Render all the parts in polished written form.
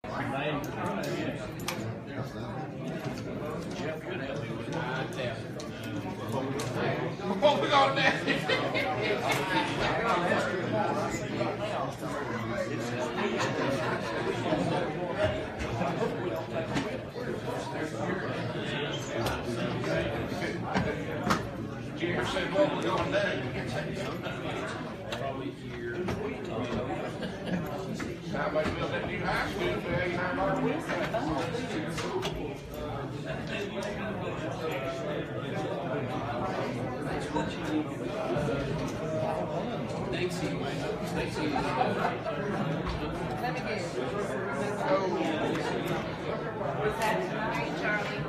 What we gonna do? Jerry said what we're gonna do. Somebody built that new high school, but ain't nobody with that. Let me guess. Was that tonight, Charlie?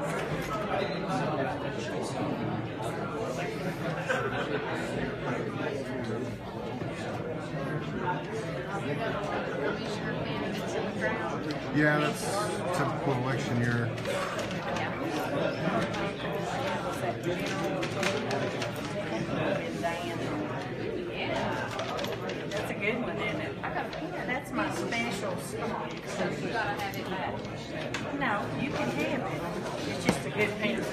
Yeah, that's typical election year. That's a good one, isn't it? That's my special song. So you gotta have it back. No, you can have it. It's just a good pen.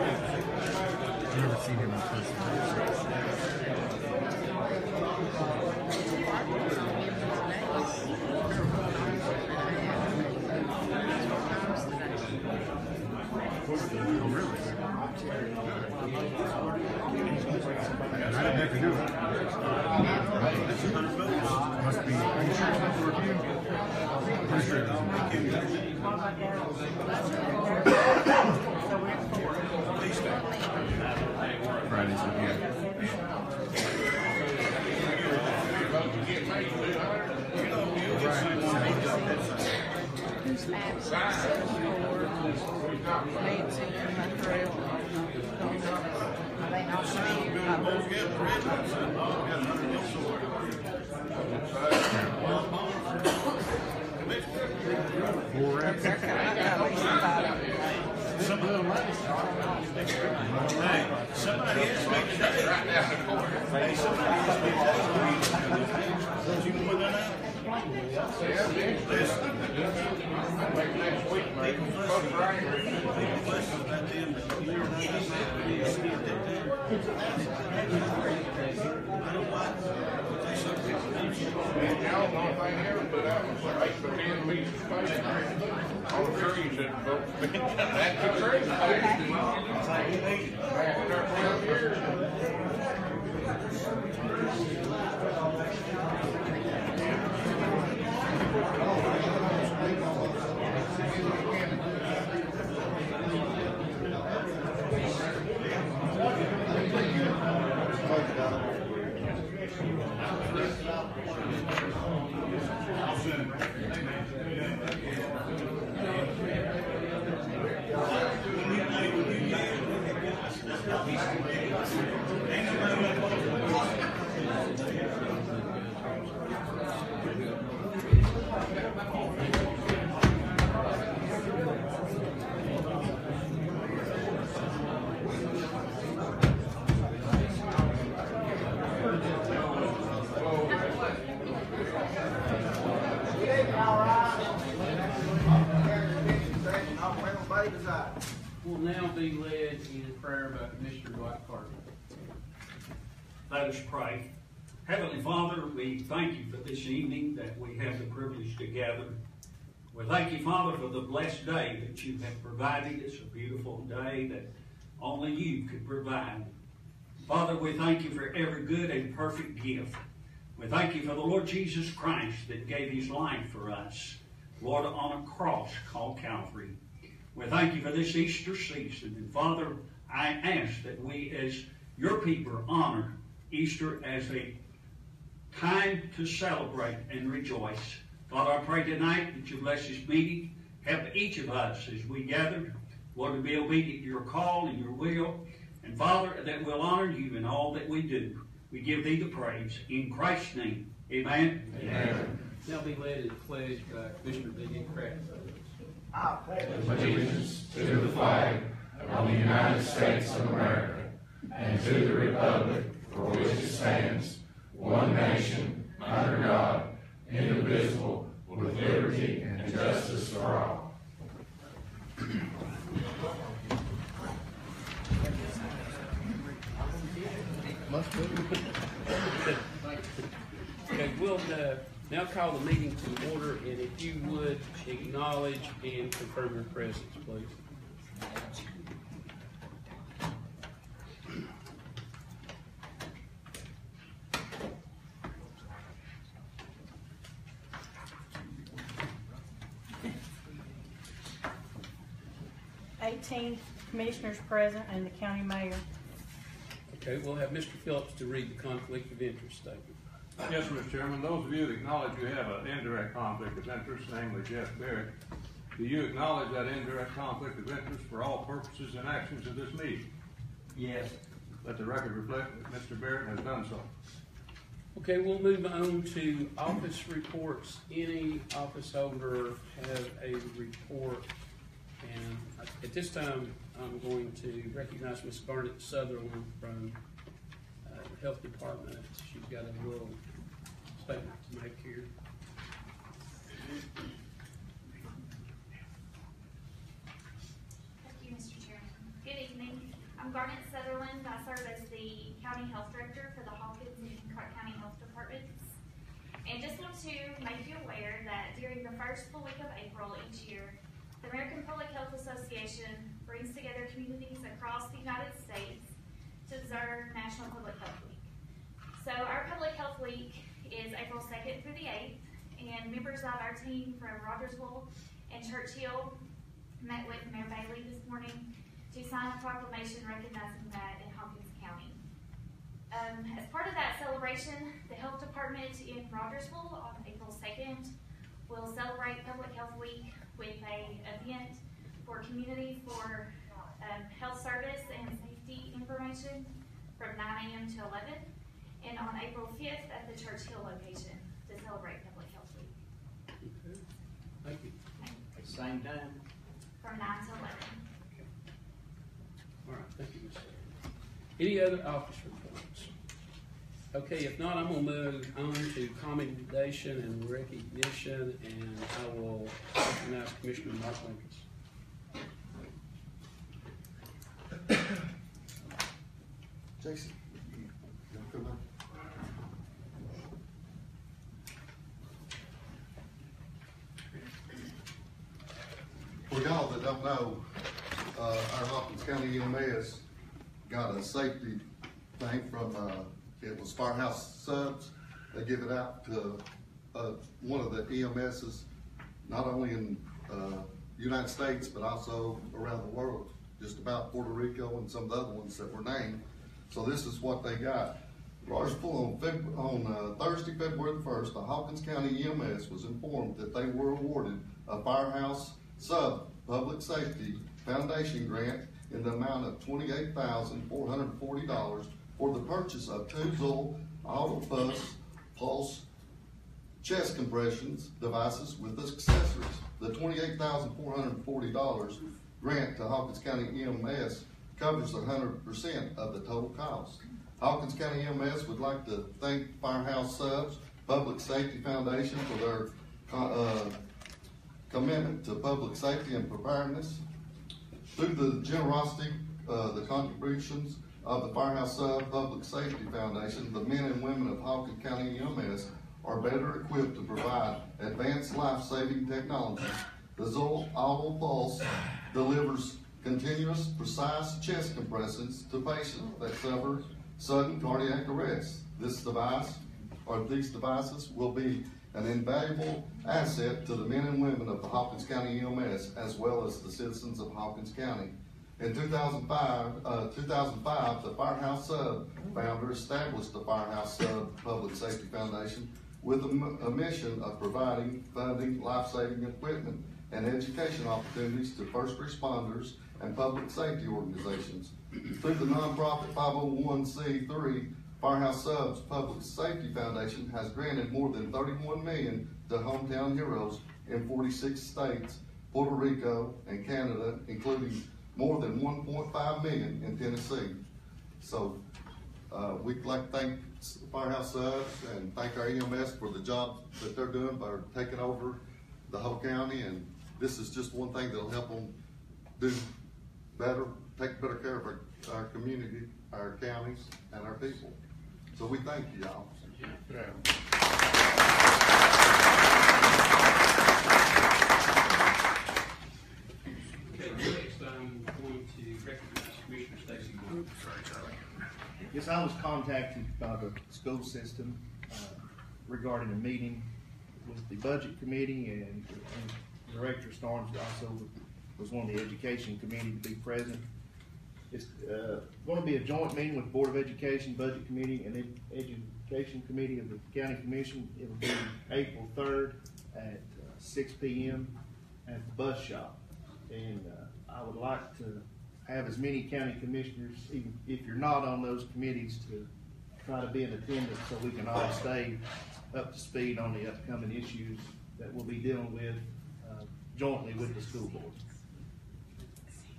I've never seen him in person. Oh, really? And I didn't have to do it. Must be. Are you sure it's not for review? Pretty sure it doesn't. Fridays, yeah. Who's Four reps. Hey, somebody else made today. Hey, somebody else made today. You know what that is? Next week, maybe. And y'all know if they ever put out was 8 to 10 pieces of paper on the trees that that's the tree. Will now be led in prayer by Mr. Dwight Carter. Let us pray. Heavenly Father, we thank you for this evening that we have the privilege to gather. We thank you, Father, for the blessed day that you have provided. It's a beautiful day that only you could provide. Father, we thank you for every good and perfect gift. We thank you for the Lord Jesus Christ that gave his life for us, Lord, on a cross called Calvary. We thank you for this Easter season. And Father, I ask that we as your people honor Easter as a time to celebrate and rejoice. Father, I pray tonight that you bless this meeting. Help each of us as we gather. Lord, to be obedient to your call and your will. And Father, that we'll honor you in all that we do. We give thee the praise. In Christ's name, amen. Amen. Now be led in the pledge by Commissioner D.E. Craft. Allegiance to the flag of the United States of America and to the republic for which it stands, one nation, under God, indivisible, with liberty and justice for all. Okay, we'll now call the meeting to order, and if you would acknowledge and confirm your presence, please. 18 commissioners present and the county mayor. Okay, we'll have Mr. Phillips to read the conflict of interest statement. Yes, Mr. Chairman. Those of you that acknowledge you have an indirect conflict of interest, namely Jeff Barrett, do you acknowledge that indirect conflict of interest for all purposes and actions of this meeting? Yes. Let the record reflect that Mr. Barrett has done so. Okay, we'll move on to office reports. Any office holder have a report? And at this time, I'm going to recognize Ms. Garnet Sutherland from the Health Department. She's got a little statement to make here. Thank you, Mr. Chairman. Good evening. I'm Garnet Sutherland. I serve as the County Health Director for the Hawkins and Clark County Health Departments. And just want to make you aware that during the first full week of April each year, the American Public Health Association brings together communities across the United States to observe National Public Health Week. So our Public Health Week is April 2nd through the 8th, and members of our team from Rogersville and Churchill met with Mayor Bailey this morning to sign a proclamation recognizing that in Hawkins County. As part of that celebration, the Health Department in Rogersville on April 2nd will celebrate Public Health Week with an event for community for health service and safety information from 9 a.m. to 11, and on April 5th at the Churchill location to celebrate Public Health Week. Okay. Thank you. At the same time? From 9 to 11. All right, thank you, Ms. Sutherland. Any other office reports? Okay, if not, I'm going to move on to commendation and recognition, and I will recognize Commissioner Mark Hawkins. Jason, you come on. For y'all that don't know, our Hawkins County EMS got a safety thing from, it was Firehouse Subs. They give it out to one of the EMSs, not only in United States, but also around the world, just about Puerto Rico and some of the other ones that were named. So this is what they got. Rogersville on Thursday, February the 1st, the Hawkins County EMS was informed that they were awarded a Firehouse Sub Public Safety Foundation grant in the amount of $28,440 for the purchase of two Zoll Auto Pulse chest compressions devices with accessories. The $28,440 grant to Hawkins County EMS covers 100% of the total cost. Hawkins County EMS would like to thank Firehouse Subs Public Safety Foundation for their commitment to public safety and preparedness. Through the generosity, the contributions of the Firehouse Sub Public Safety Foundation, the men and women of Hawkins County EMS are better equipped to provide advanced life-saving technology. The Zoll Auto Pulse delivers continuous, precise chest compressions to patients that suffer sudden cardiac arrest. These devices will be an invaluable asset to the men and women of the Hawkins County EMS, as well as the citizens of Hawkins County. In 2005, the Firehouse Sub founder established the Firehouse Sub Public Safety Foundation with a mission of providing funding, life-saving equipment, and education opportunities to first responders and public safety organizations. Through the nonprofit 501c3, Firehouse Subs Public Safety Foundation has granted more than $31 million to hometown heroes in 46 states, Puerto Rico, and Canada, including more than $1.5 million in Tennessee. So we'd like to thank Firehouse Subs and thank our EMS for the job that they're doing by taking over the whole county, and this is just one thing that'll help them do better, take better care of our community, our counties, and our people. So we thank you, y'all. Yeah. Okay, next I'm going to recognize Commissioner Stacy Moore. Yes, I was contacted by the school system regarding a meeting with the budget committee, and Director Starnes also was one of the education committee to be present. It's going to be a joint meeting with the Board of Education, Budget Committee, and Education Committee of the County Commission. It will be April 3rd at 6 p.m. at the bus shop. And I would like to have as many county commissioners, even if you're not on those committees, to try to be in attendance so we can all stay up to speed on the upcoming issues that we'll be dealing with jointly with the school board.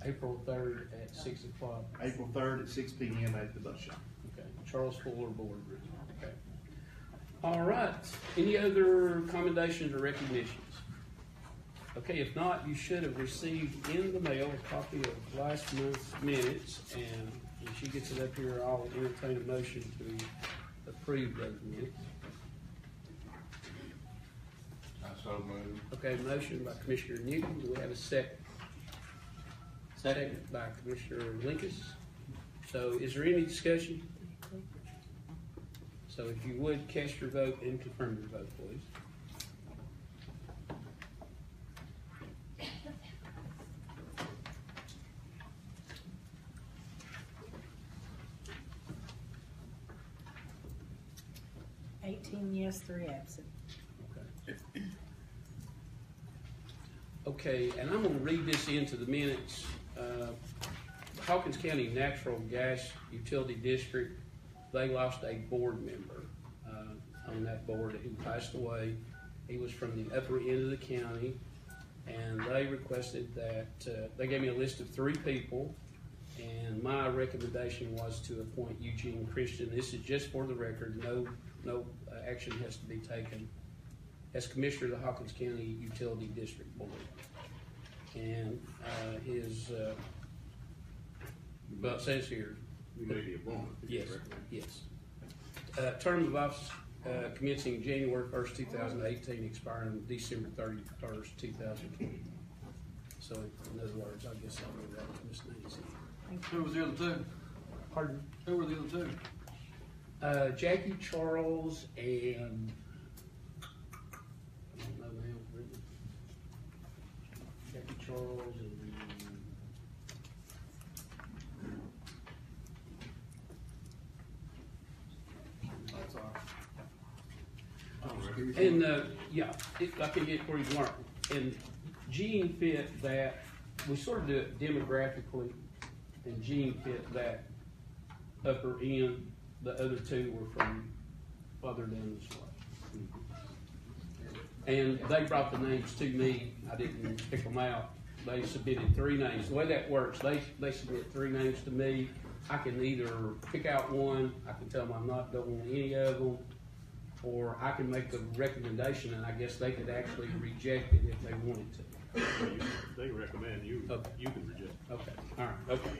April 3rd at 6 o'clock. April 3rd at 6 p.m. at the bus shop. Okay, Charles Fuller Boardroom. Okay. All right. Any other commendations or recognitions? Okay, if not, you should have received in the mail a copy of last month's minutes, and when she gets it up here, I'll entertain a motion to approve those minutes. I so moved. Okay, motion by Commissioner Newton. Do we have a second? Second by Commissioner Linkus. So is there any discussion? So if you would, cast your vote and confirm your vote, please. Yes, 3 absent. Okay. Okay, and I'm going to read this into the minutes. Hawkins County Natural Gas Utility District, they lost a board member on that board who passed away. He was from the upper end of the county, and they requested that, they gave me a list of 3 people, and my recommendation was to appoint Eugene Christian. This is just for the record. No action has to be taken, as Commissioner of the Hawkins County Utility District Board. And his, but it says here. You may be appointed. Yes, yes. Term of office commencing January 1st, 2018, expiring December 31st, 2020. So in other words, I guess I'll move that to Ms. Nancy. Who was the other 2? Pardon? Who were the other 2? Jackie Charles and I don't know now, really. Jackie Charles and That's all right. and yeah, I can get where he's learning. And Gene fit that. We sort of do it demographically, and Gene fit that upper end. The other 2 were from further down this way. And they brought the names to me. I didn't pick them out. They submitted 3 names. The way that works, they submit 3 names to me. I can either pick out one, I can tell them don't want any of them, or I can make a recommendation, and I guess they could actually reject it if they wanted to. They recommend you. Okay. You can reject. Okay, all right, okay.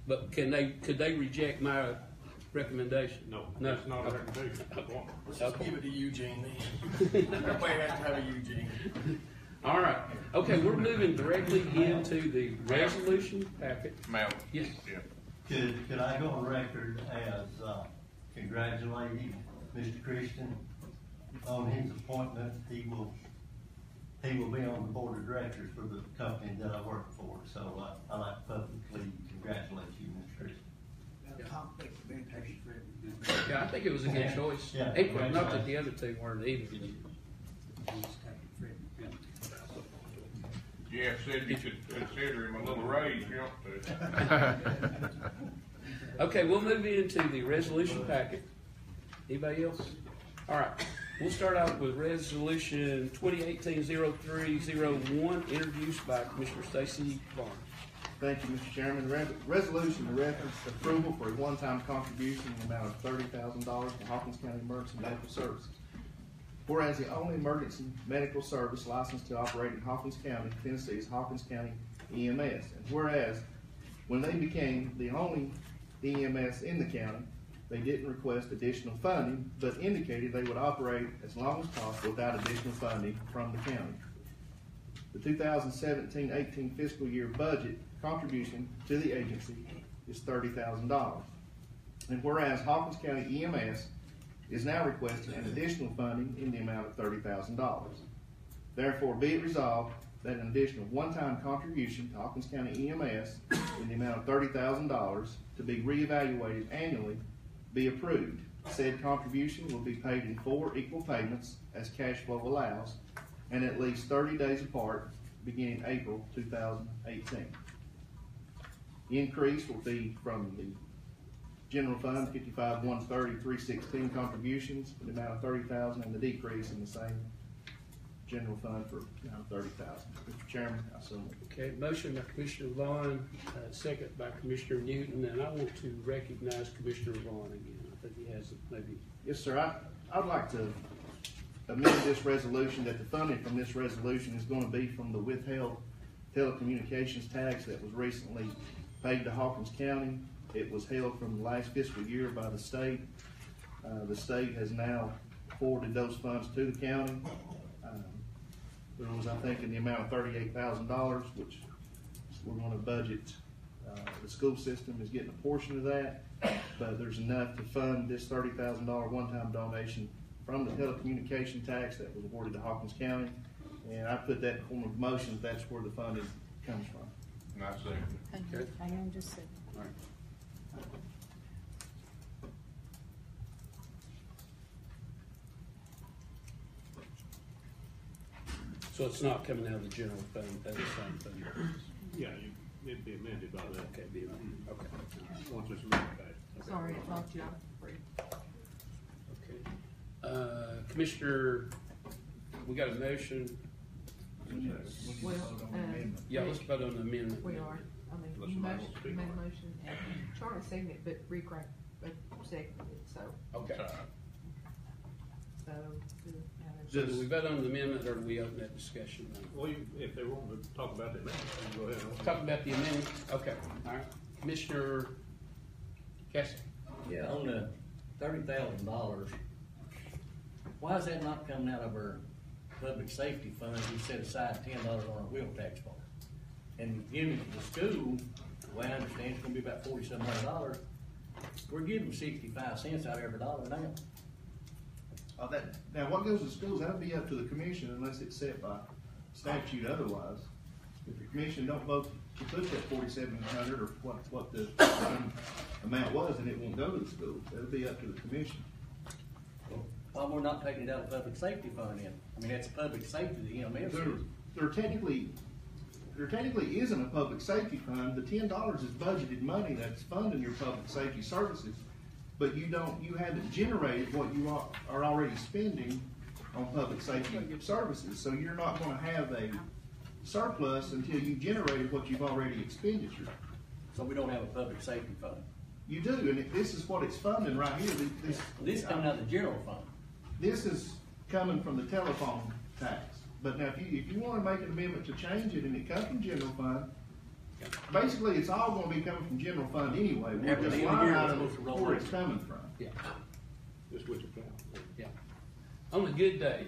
But could they reject my recommendation? No, No. that's not a recommendation. Let's just give it to Eugene then. Everybody has to have a Eugene. All right. Okay, we're moving directly into the resolution packet. Ma'am. Yes. Yeah. Could I go on record as congratulating Mr. Christian on his appointment? He will be on the board of directors for the company that I work for. So I'd like to publicly congratulate you, Mr. Christian. Yeah, I think it was a good choice. Yeah. Not that the other 2 weren't either. Jeff said you should consider him a little raise, you know. Okay, we'll move into the resolution packet. Anybody else? All right, we'll start out with resolution 2018-0301, introduced by Commissioner Stacy Vaughn. Thank you, Mr. Chairman. Resolution to reference approval for a one-time contribution in the amount of $30,000 to Hawkins County Emergency Medical Services. Whereas the only emergency medical service licensed to operate in Hawkins County, Tennessee is Hawkins County EMS. And whereas when they became the only EMS in the county, they didn't request additional funding, but indicated they would operate as long as possible without additional funding from the county. The 2017-18 fiscal year budget contribution to the agency is $30,000. And whereas Hawkins County EMS is now requesting an additional funding in the amount of $30,000. Therefore, be it resolved that an additional one-time contribution to Hawkins County EMS in the amount of $30,000 to be reevaluated annually be approved. Said contribution will be paid in 4 equal payments as cash flow allows, and at least 30 days apart, beginning April 2018. The increase will be from the General Fund 55-130-316 contributions in the amount of $30,000, and the decrease in the same General Fund for the amount of $30,000. Mr. Chairman, I so move. Okay, motion by Commissioner Vaughn, second by Commissioner Newton, and I want to recognize Commissioner Vaughn again. I think he has maybe. Yes, sir. I'd like to amend this resolution that the funding from this resolution is going to be from the withheld telecommunications tax that was recently paid to Hawkins County. It was held from the last fiscal year by the state. The state has now forwarded those funds to the county. There was, I think, in the amount of $38,000, which we're going to budget. The school system is getting a portion of that, but there's enough to fund this $30,000 one-time donation from the telecommunication tax that was awarded to Hawkins County. And I put that in form of motion if that's where the funding comes from. And I second it. Okay. Hang on just a second. All right. So it's not coming out of the general fund, that's the same thing? Yeah, it'd be amended by that. Okay, be amended. Okay. Once it's amended back. Sorry, I thought you were free. Okay. Commissioner, we got a motion. Well, Yeah, let's vote on the amendment. we are. I mean, Unless you somebody motion, wants to speak made on a motion, and Charlie seconded it, but Rick seconded it, so, Okay. so. So do we vote on the amendment, or do we open that discussion now? Well, if they want to talk about the amendment, then go ahead. Talk about the amendment? Okay, all right. Commissioner Cassie? Yeah, on the $30,000, why is that not coming out of our public safety fund? We set aside $10 on our wheel tax fund. And giving it to the school, the way I understand, it's gonna be about $4,700. We're giving 65 cents out of every dollar now. Now, what goes to schools, that'll be up to the commission unless it's set by statute otherwise. If the commission don't vote to put that 4,700 or what the amount was, then it won't go to the schools. It'll be up to the commission. Why we're not taking it out of public safety fund then? I mean, that's public safety, the EMS. There technically isn't a public safety fund. The $10 is budgeted money that's funding your public safety services, but you haven't generated what you are already spending on public safety services. So you're not going to have a surplus until you've generated what you've already expenditure. So we don't have a public safety fund. You do, and this is what it's funding right here. This is coming out of the general fund. This is coming from the telephone tax. But now, if you want to make an amendment to change it and it comes from general fund, basically it's all going to be coming from general fund anyway. We're just line item where it's coming from. Yeah. Just which account. Yeah. On a good day,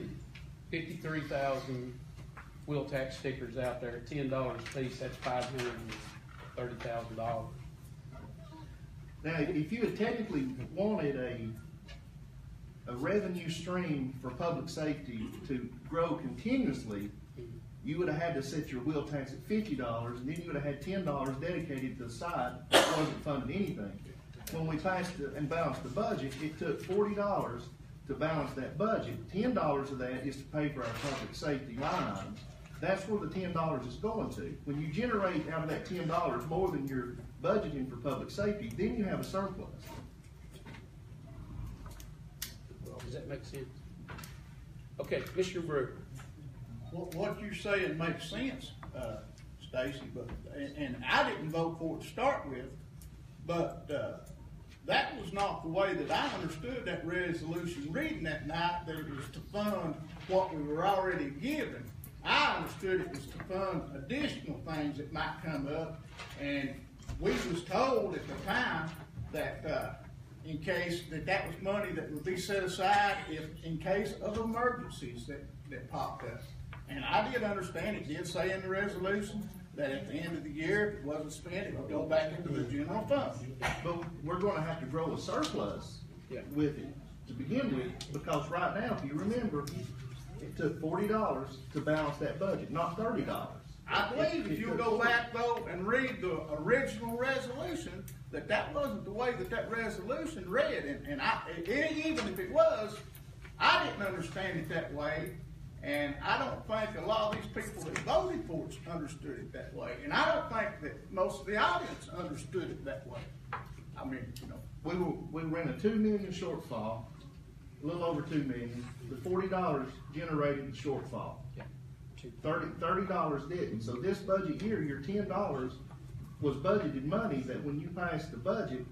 53,000 wheel tax stickers out there, $10 a piece, that's $530,000. Now, if you had technically wanted a revenue stream for public safety to grow continuously, you would have had to set your wheel tax at $50, and then you would have had $10 dedicated to the side that wasn't funding anything. When we passed and balanced the budget, it took $40 to balance that budget. $10 of that is to pay for our public safety line items. that's where the $10 is going to. When you generate out of that $10 more than you're budgeting for public safety, then you have a surplus. Does that make sense? Okay, Mr. Brewer. What you're saying makes sense, Stacy, but and I didn't vote for it to start with, but that was not the way that I understood that resolution reading that night, that it was to fund what we were already given. I understood it was to fund additional things that might come up, and we was told at the time that in case that was money that would be set aside in case of emergencies that popped up. And I did understand, it did say in the resolution that at the end of the year, if it wasn't spent, it would go back into the general fund. But we're going to have to grow a surplus with it to begin with, because right now, if you remember, it took $40 to balance that budget, not $30. I believe if you go back though and read the original resolution, that wasn't the way that resolution read, and even if it was, I didn't understand it that way. And I don't think a lot of these people that voted for it understood it that way. And I don't think that most of the audience understood it that way. I mean, you know. We were in a $2 million shortfall, a little over $2 million. The $40 generated the shortfall. $30 didn't. So this budget year, your $10 was budgeted money that when you passed the budget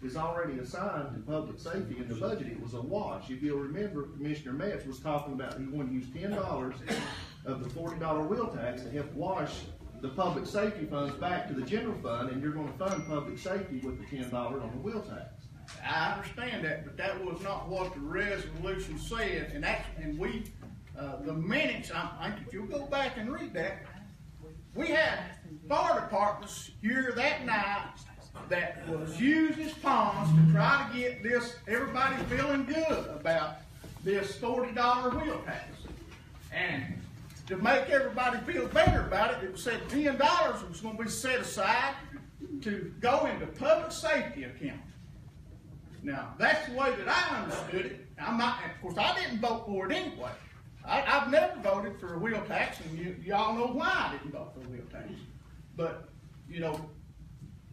is already assigned to public safety. In the budget, it was a wash. If you'll remember, Commissioner Metz was talking about he wanted to use $10 of the $40 wheel tax to help wash the public safety funds back to the general fund, and you're going to fund public safety with the $10 on the wheel tax. I understand that, but that was not what the resolution said. And we, the minutes, I think if you go back and read that, we had fire departments here that night that was used as pawns to try to get everybody feeling good about this $40 wheel tax. And to make everybody feel better about it said $10 was going to be set aside to go into public safety account. Now, that's the way that I understood it. Of course, I didn't vote for it anyway. I've never voted for a wheel tax, and y'all know why I didn't vote for a wheel tax. But, you know,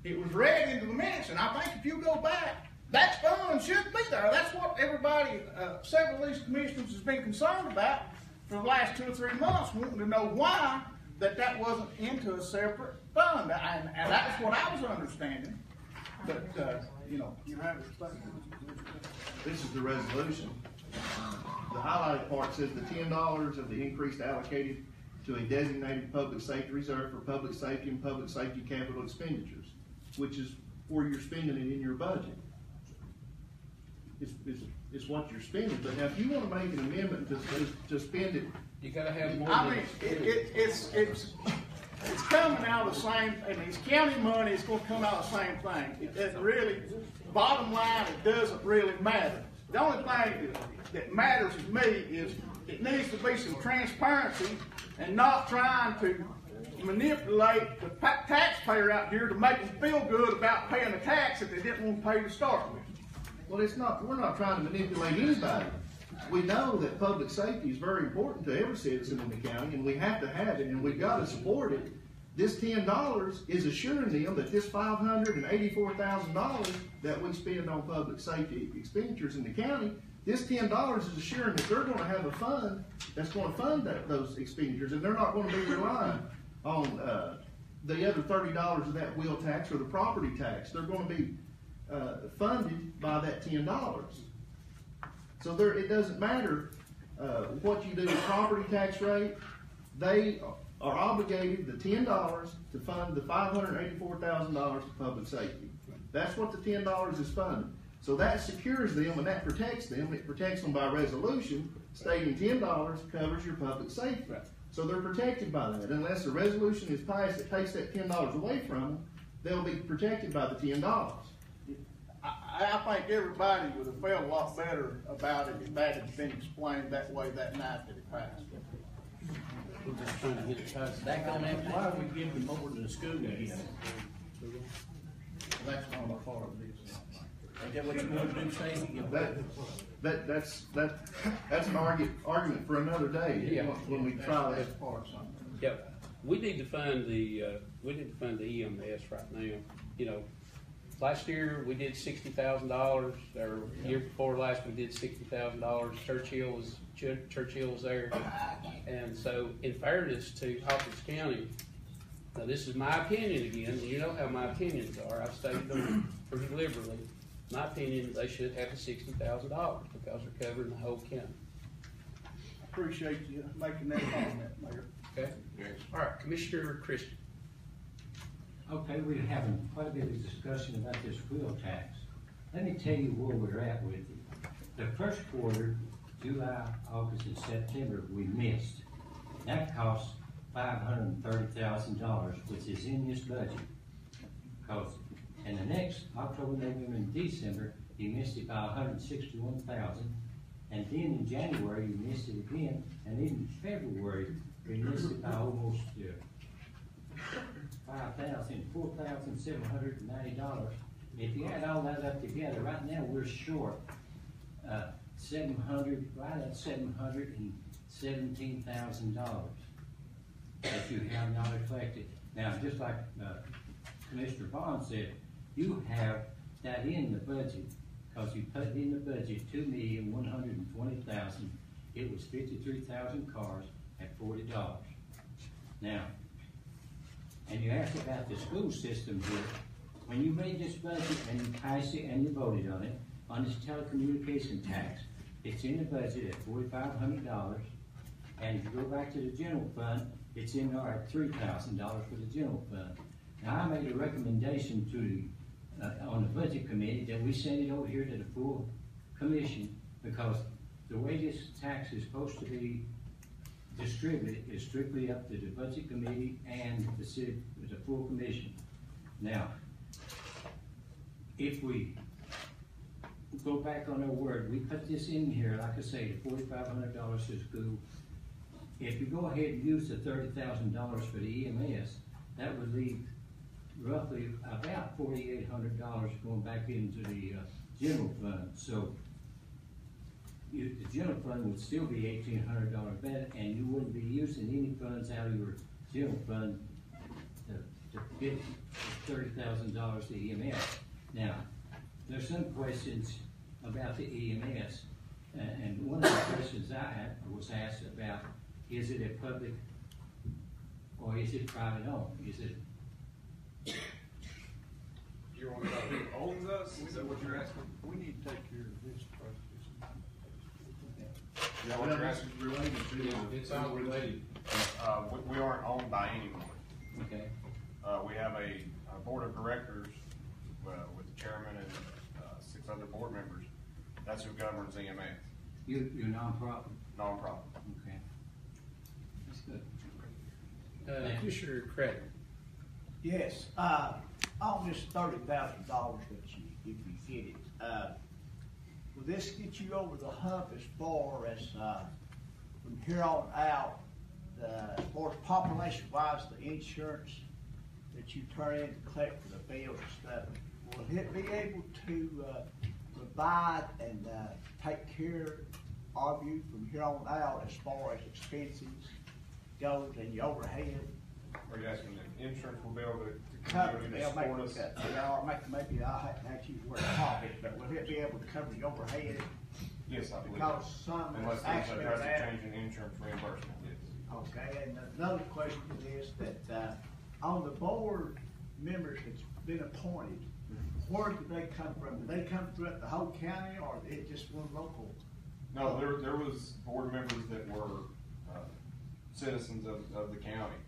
it was read into the minutes, and I think if you go back, that fund should be there. That's what everybody, several of these commissioners has been concerned about for the last 2 or 3 months, wanting to know why that wasn't into a separate fund. And that's what I was understanding. But, you know, you have it. This is the resolution. The highlighted part says the $10 of the increase allocated to a designated public safety reserve for public safety and public safety capital expenditures, which is where you're spending it in your budget. It's what you're spending. But now, if you want to make an amendment to spend it, you got to have more. I mean, it's coming out of the same. I mean, it's county money. It's going to come out of the same thing. It doesn't really. Bottom line, it doesn't really matter. The only thing that matters to me is it needs to be some transparency and not trying to manipulate the taxpayer out here to make them feel good about paying a tax that they didn't want to pay to start with. Well, it's not. We're not trying to manipulate anybody. We know that public safety is very important to every citizen in the county, and we have to have it, and we've got to support it. This $10 is assuring them that this $584,000 that we spend on public safety expenditures in the county, this $10 is assuring that they're going to have a fund that's going to fund those expenditures, and they're not going to be relying on the other $30 of that wheel tax or the property tax. They're going to be funded by that $10. So it doesn't matter what you do with property tax rate. They are obligated the $10 to fund the $584,000 to public safety. That's what the $10 is funding. So that secures them and that protects them. It protects them by resolution stating $10 covers your public safety. So they're protected by that. Unless a resolution is passed that takes that $10 away from them, they'll be protected by the $10. I think everybody would have felt a lot better about it if that had been explained that way that night that it passed. We're just trying to get it passed. Back on that, why are we giving them over to the school again? That's not a part of this. Is that what you want to do, Stacey? That's an argument for another day when we try that. Yep. We need to fund the EMS right now. You know, last year we did $60,000, or year before last we did $60,000. Churchill was there, and so in fairness to Hawkins County, now this is my opinion again. You know how my opinions are. I've stated them pretty liberally. My opinion, they should have the $60,000 because they're covering the whole county. I appreciate you making that comment, Mayor. Okay. All right, Commissioner Christian. Okay, we're having quite a bit of discussion about this wheel tax. Let me tell you where we're at with it. The first quarter, July, August, and September, we missed. That cost $530,000, which is in this budget. Because in the next October, November, and December, you missed it by $161,000, and then in January you missed it again, and even in February we missed it by almost $4,790. If you add all that up together, right now we're short right at $717,000 that you have not collected. Now, just like Commissioner Bond said, you have that in the budget, because you put in the budget $2,120,000. It was 53,000 cars at $40. Now, and you asked about the school system here. When you made this budget and you passed it and you voted on it, on this telecommunication tax, it's in the budget at $4,500. And if you go back to the general fund, it's in there at $3,000 for the general fund. Now, I made a recommendation to the on the budget committee that we send it over here to the full commission, because the way this tax is supposed to be distributed is strictly up to the budget committee and the full commission. Now, if we go back on our word, we put this in here, like I say, the $4,500 to school. If you go ahead and use the $30,000 for the EMS, that would leave roughly about $4,800 going back into the general fund. So the general fund would still be $1,800 better, and you wouldn't be using any funds out of your general fund to get $30,000 to EMS. Now, there's some questions about the EMS, and one of the questions I was asked about, is it a public or is it private owned? Is it? You want to know who owns us? Is that what you're asking? We need to take care of this process. Is that what you're asking? Related to It's unrelated. We aren't owned by anyone. Okay. We have a board of directors with the chairman and 6 other board members. That's who governs EMS. You're non-profit? Non-profit. Okay. That's good. Commissioner Craig. Yes, on this $30,000 that if you get it, will this get you over the hump as far as from here on out, as far as population-wise, the insurance that you turn in to collect for the bills and stuff, will it be able to provide and take care of you from here on out as far as expenses goes and your overhead? Are you asking if insurance will be able to Cover, continue to they'll support us? maybe I have to use the word profit, but will it be able to cover your overhead? Yes, I believe. Because some unless there's a actually drastic that. change in insurance reimbursement, yes. Okay, and another question is that on the board members that's been appointed, where do they come from? Do they come throughout the whole county, or is it just one local? No, there was board members that were citizens of the county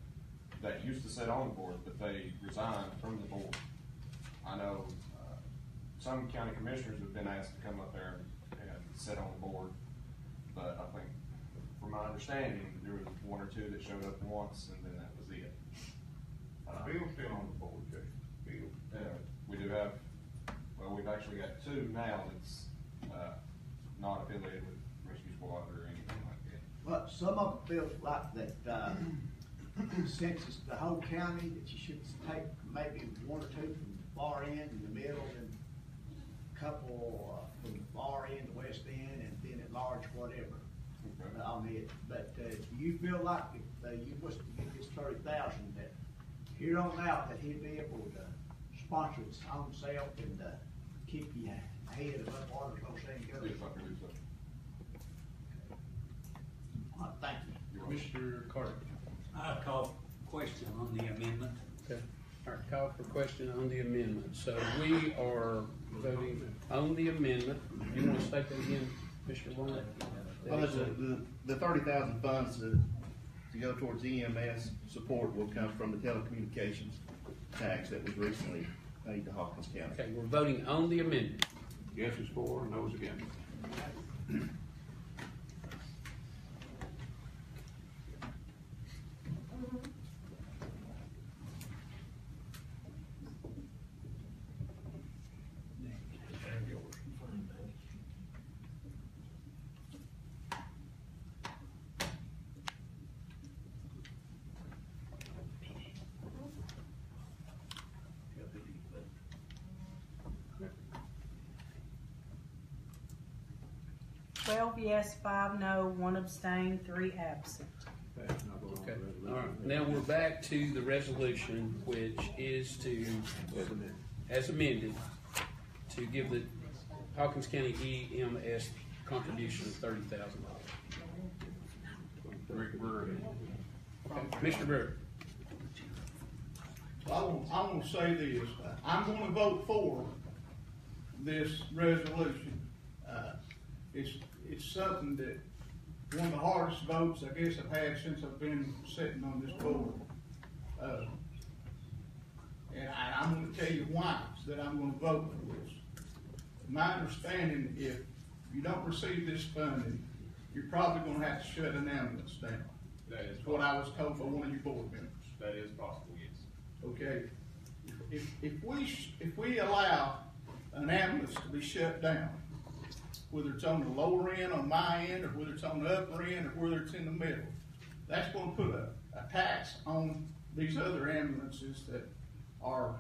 that used to sit on the board, but they resigned from the board. I know some county commissioners have been asked to come up there and sit on the board, but I think, from my understanding, there was 1 or 2 that showed up once, and then that was it. Bill's still on the board, Jay. Bill. We do have, well, we've actually got 2 now that's not affiliated with Rescue Squad or anything like that. Well, some of it feels like that, since it's the whole county, that you should take maybe 1 or 2 from the far end, in the middle, and a couple from the far end, the west end, and then at large, whatever. Okay. On it. But do you feel like if you was to get this 30,000, that here on out, that he'd be able to sponsor his own self and, keep you ahead of what water's gonna say and go. Yes, I can do so. Thank you. Mr. Carter. I call question on the amendment. Okay. All right, call for question on the amendment. So we are voting on the amendment. You want to state that again, Mr. Warner? Well, the 30,000 funds to go towards EMS support will come from the telecommunications tax that was recently paid to Hawkins County. Okay, we're voting on the amendment. Yes is for, no is against. Yes, 5 no, 1 abstain, 3 absent. Okay, all right. Now we're back to the resolution, which is to, as amended, to give the Hawkins County EMS contribution of $30,000. Okay, Mr. Brewer. Well, I want to say this. I'm going to vote for this resolution. It's something that one of the hardest votes I guess I've had since I've been sitting on this board. And I'm going to tell you why that I'm going to vote for this. My understanding, if you don't receive this funding, you're probably going to have to shut an ambulance down. That is what I was told by one of your board members. That is possible, yes. Okay. If we allow an ambulance to be shut down, whether it's on the lower end, on my end, or whether it's on the upper end, or whether it's in the middle, that's going to put a tax on these other ambulances that are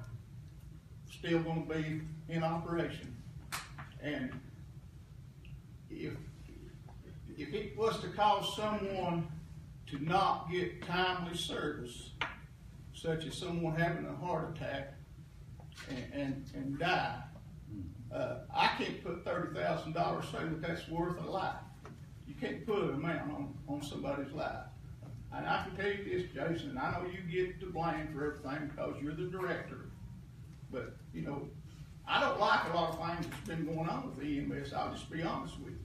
still going to be in operation. And if it was to cause someone to not get timely service, such as someone having a heart attack and die, I can't put $30,000 saying that that's worth a life. You can't put an amount on somebody's life. And I can tell you this, Jason, and I know you get to blame for everything because you're the director. But, you know, I don't like a lot of things that's been going on with the EMS, I'll just be honest with you.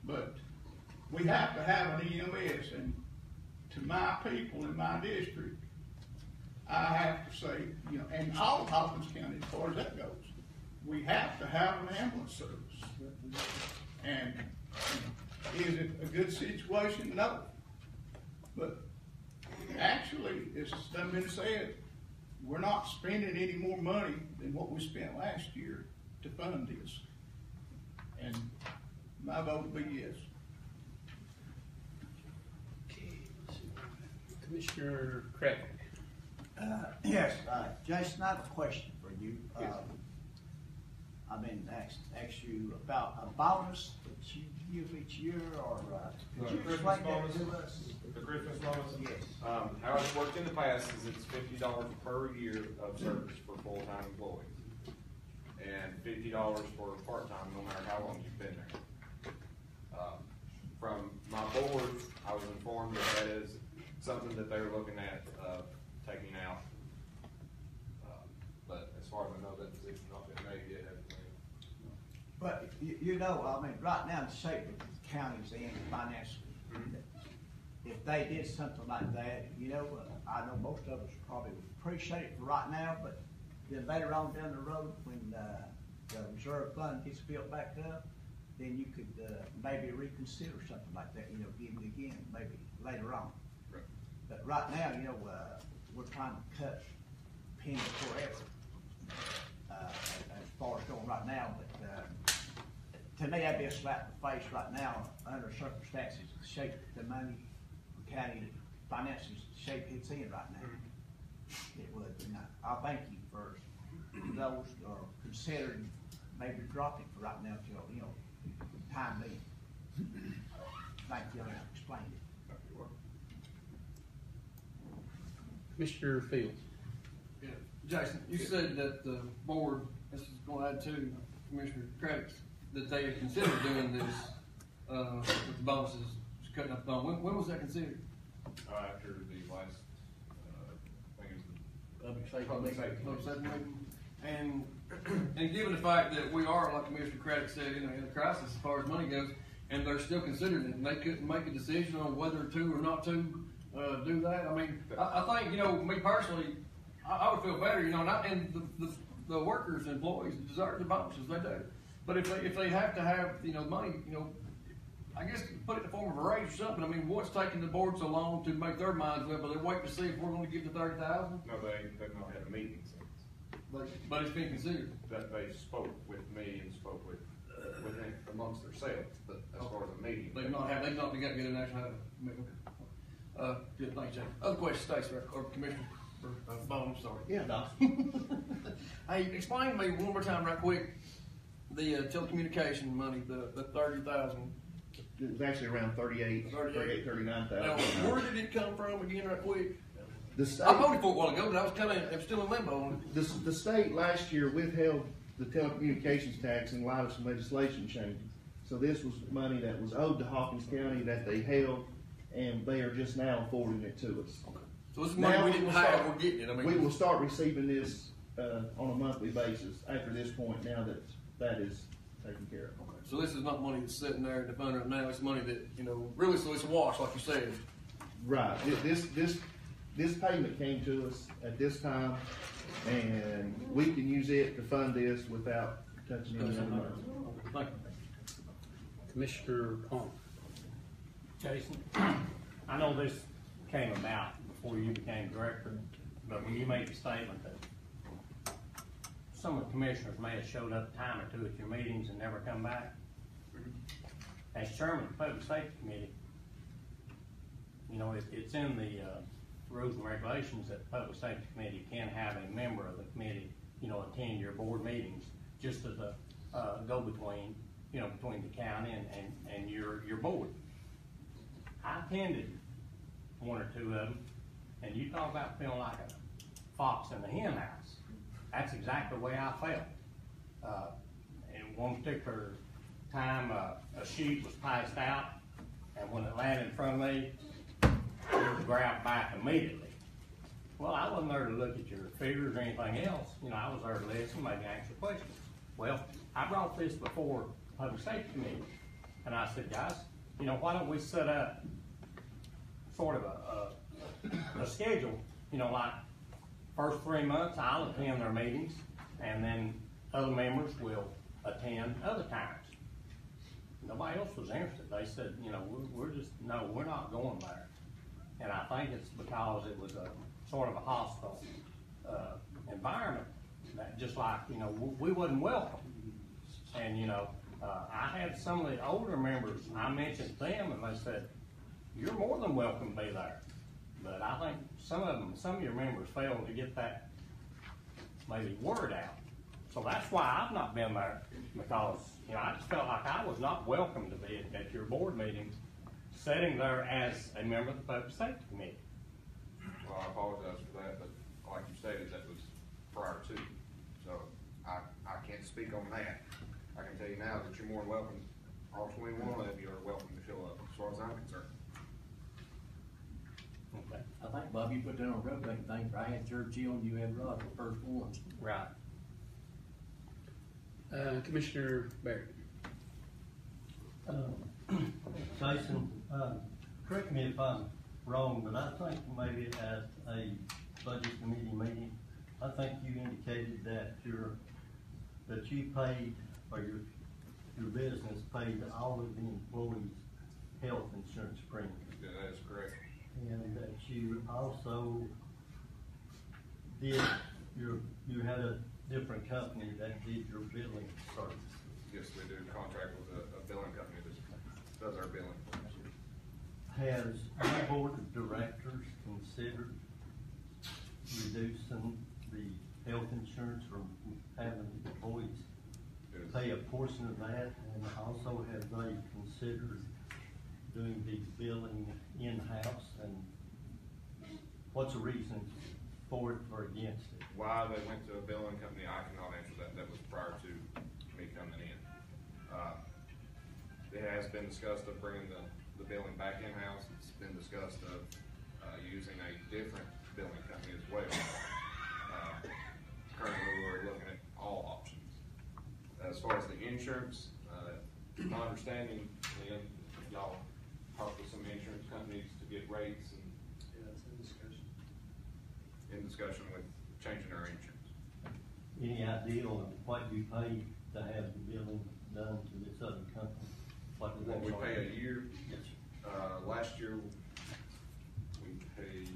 But we have to have an EMS, and to my people in my district, I have to say, you know, and all of Hawkins County as far as that goes, we have to have an ambulance service. And is it a good situation? No. But actually, it's been said, we're not spending any more money than what we spent last year to fund this. And my vote would be yes. Commissioner Craig. Yes, Jason, I have a question for you. I've been asked you about a bonus that you give each year, or could you explain that to us? The Christmas bonus? Yes. How it's worked in the past is it's $50 per year of service for full-time employees, and $50 for part-time, no matter how long you've been there. From my board, I was informed that is something that they're looking at taking out. But as far as I know, that position's not been made yet. But you know, I mean, right now the shape of the county's in financially. If they did something like that, you know, I know most of us probably would appreciate it for right now, but then later on down the road, when the reserve fund gets built back up, then you could maybe reconsider something like that, you know, give it again, maybe later on. Right. But right now, you know, we're trying to cut pennies forever as far as going right now, but to me, that'd be a slap in the face right now under circumstances, the shape the money for county finances, the shape it's in right now. It would. And I thank you for those who are considering maybe dropping for right now till, you know, time being. Thank you, I explained it. Commissioner Fields. Yeah. Jason, you said that the board, this is going to add to Commissioner Craddock's, that they had considered doing this with the bonuses, cutting up the bone. When was that considered? After the last, I think it was the Public safety. Public safety meeting. And given the fact that we are, like Commissioner Craddock said, in a crisis as far as money goes, and they're still considering it, and they couldn't make a decision on whether to or not to do that. I mean, I think, me personally, I would feel better, and the workers, employees deserve the bonuses, they do. But if they have to have, money, I guess put it in the form of a raise or something. I mean, what's taking the board so long to make their minds up? Are they waiting to see if we're going to give the 30,000? No, they've not had a meeting since. But it's been considered. That they spoke with me and spoke within amongst themselves, but as far as a meeting. They've not got together an actual meeting. Good, thanks, James. Other questions, Stacy, or Commissioner Bone, sorry. Yeah. Hey, explain to me one more time right quick, the telecommunication money, the 30,000. It was actually around 39,000. Now, where did it come from again right quick? The state, I voted for it a while ago, but I'm still in limbo on it. the state last year withheld the telecommunications tax in light of some legislation changes. So this was money that was owed to Hawkins County that they held, and they are just now forwarding it to us. Okay. So this is money we didn't have, we're getting it. We will start receiving this on a monthly basis after this point, now that is taken care of. Okay. So this is not money that's sitting there in the fund right now, it's money that, really, so it's a wash, like you said. Right. This payment came to us at this time, and we can use it to fund this without touching any other money. Thank you. Commissioner Palmer. Jason, I know this came about before you became director, but when you made the statement that some of the commissioners may have showed up a time or two at your meetings and never come back, as chairman of the Public Safety Committee, it's in the rules and regulations that the Public Safety Committee can have a member of the committee, attend your board meetings just as a go-between, between the county and your board. I attended one or two of them, and you talk about feeling like a fox in the hen house. That's exactly the way I felt. In one particular time, a sheet was passed out, and when it landed in front of me, it was grabbed back immediately. Well, I wasn't there to look at your figures or anything else. I was there to listen, maybe answer questions. Well, I brought this before the Public Safety Committee, and I said, guys, why don't we set up sort of a schedule, like first 3 months I'll attend their meetings, and then other members will attend other times. Nobody else was interested. They said, we're not going there. And I think it's because it was a sort of a hostile environment, that just like, we wasn't welcome. And, I had some of the older members, I mentioned them, and they said, you're more than welcome to be there. But I think some of your members failed to get that maybe word out. So that's why I've not been there, because, I just felt like I was not welcome to be at your board meetings, sitting there as a member of the Public Safety Committee. Well, I apologize for that, but like you stated, that was prior to. So I can't speak on that. I can tell you now that you're more than welcome. All 21 of you are welcome to show up, as far as I'm concerned. Okay. I think, Bob, you put that on rotating thing. I had Churchill and you had Rod the first ones. Right. Commissioner Barrett. Jason, correct me if I'm wrong, but I think maybe at a budget committee meeting, I think you indicated that you paid, or your business paid all of the employees' health insurance premiums. Yeah, that is correct. And that you also did you had a different company that did your billing service. Yes, we do contract with a billing company that does our billing. Has your board of directors considered reducing the health insurance or having the employees pay a portion of that? And also have they considered doing the billing in-house and What's the reason for it or against it? Why they went to a billing company, I cannot answer that. That was prior to me coming in. It has been discussed of bringing the billing back in-house. It's been discussed of using a different billing company as well. Currently, we're looking at all options. As far as the insurance, my understanding, Lynn, y'all talked with some insurance companies to get rates and it's in discussion. in discussion with changing our insurance. Any idea on what you pay to have the billing done to this other company? What do What they we charge? pay a year? Yes, sir. Last year, we paid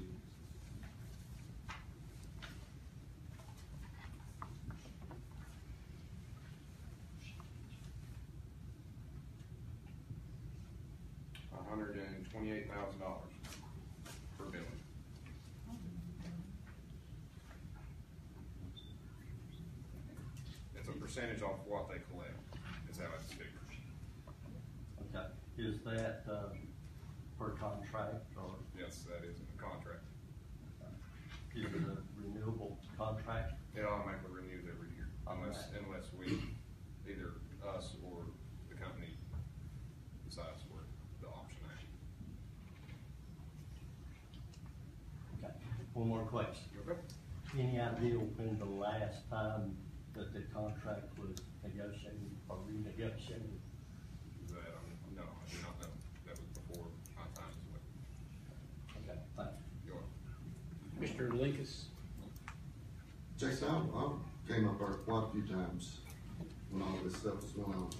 $128,000 per billing. It's a percentage off what they collect, is how it's figured. Okay, is that, per contract or Yes, that is in the contract. is it a renewable contract? It automatically renews every year, unless we, either us or the company decides for the option A. Okay, one more question. Okay. Any idea when the last time that the contract was negotiated or renegotiated? That, no, I do not know. That was before my time as well. Okay, thank you. You're Mr. Linkus? Jason, I came up there quite a few times when all this stuff was going on.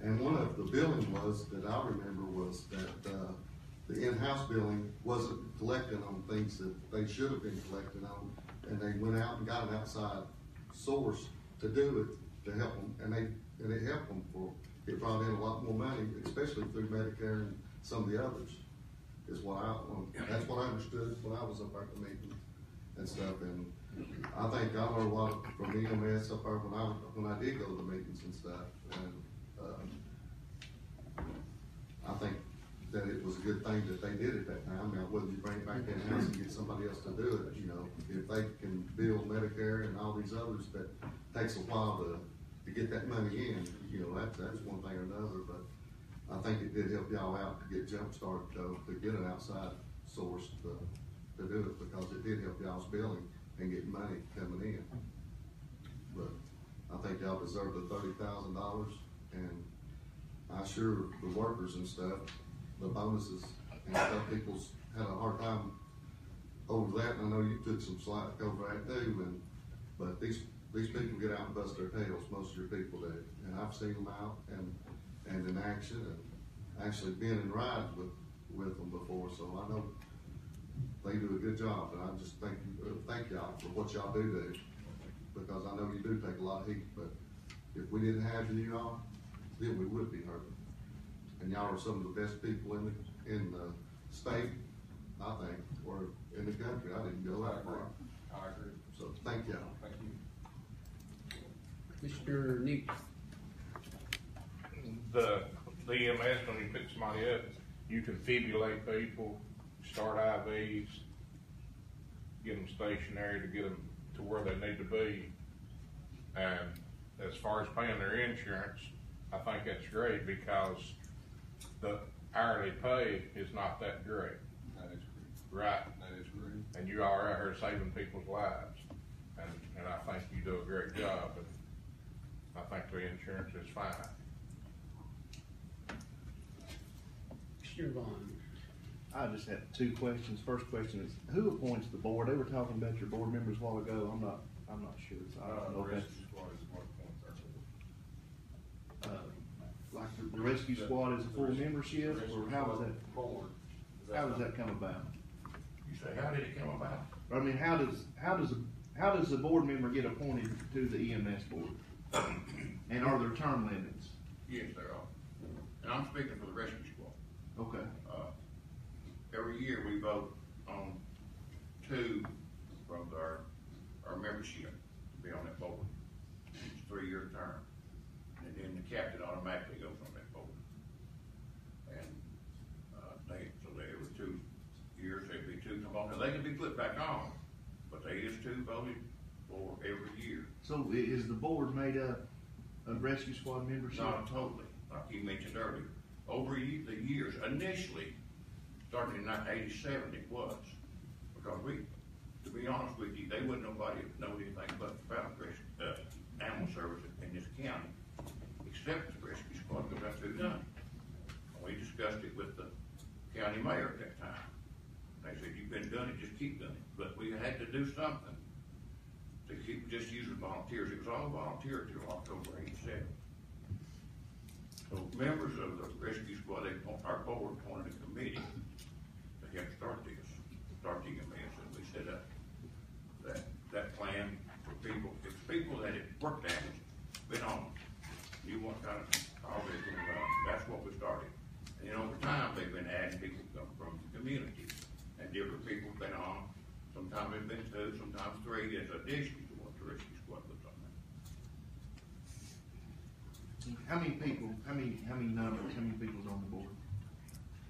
And one of the billing was, that I remember, was that the in-house billing wasn't collecting on things that they should have been collecting on. And they went out and got an outside source to do it, to help them. And it helped them it brought in a lot more money, especially through Medicare and some of the others. That's what I understood when I was up at the meeting and stuff. And I think I learned a lot from EMS up there when I did go to the meetings and stuff. And I think that it was a good thing that they did at that time. Now, whether you bring it back in-house and get somebody else to do it, if they can bill Medicare and all these others, that takes a while to get that money in, that's one thing or another. But I think it did help y'all out to get jump started, though, to get an outside source to do it, because it did help y'all's billing and get money coming in. But I think y'all deserve the $30,000, and I assure the workers and stuff, the bonuses and stuff, people's had a hard time over that, and I know you took some slack over that too. But these people get out and bust their tails. Most of your people do, and I've seen them out and in action, and actually been in rides with them before. So I know they do a good job, and I just thank y'all for what y'all do, because I know you do take a lot of heat. But if we didn't have you all, then we would be hurting. And y'all are some of the best people in the state, I think, or in the country. I didn't go that far. I agree. So thank y'all. Thank you. Mr. Newt? The EMS, when you pick somebody up, you can fibulate people, start IVs, get them stationary to get them to where they need to be. And as far as paying their insurance, I think that's great, because the hourly pay is not that great. That is great. Right? That is great. And you are out here saving people's lives. And I think you do a great job, and I think the insurance is fine. Mr. Vaughn? I just have two questions. First question is, who appoints the board? They were talking about your board members a while ago. I'm not sure. So I don't know if that's, Squad is what points our board. like the rescue squad is a full membership, or how was that? Board. How does that come about? You say, how did it come about? I mean, how does the board member get appointed to the EMS board? And are there term limits? Yes, there are. And I'm speaking for the rescue squad. Okay. Every year we vote on two from our membership to be on that board. It's a 3-year term. And then the captain automatically goes on that board. And so every 2 years, there'd be two from off, and they can be put back on, but they is two voted for every year. So is the board made up of rescue squad membership? Not totally, like you mentioned earlier. Over the years, initially, starting in 1987, it was. Because to be honest with you, they wouldn't nobody know anything about animal service in this county, except the rescue squad, because that's who done it. And we discussed it with the county mayor at that time. They said, you've been doing it, just keep doing it. But we had to do something to keep just using volunteers. It was all volunteer until October 87. So members of the rescue squad, our board appointed a committee to help start the EMS, and we set up that plan for people. It's people that had worked at it, been on, knew what kind of call they were going to run. That's what we started. And then over time, they've been adding people from the community, and different people have been on. Sometimes it's been two, sometimes three, as addition to what the rescue squad was on. How many people's on the board?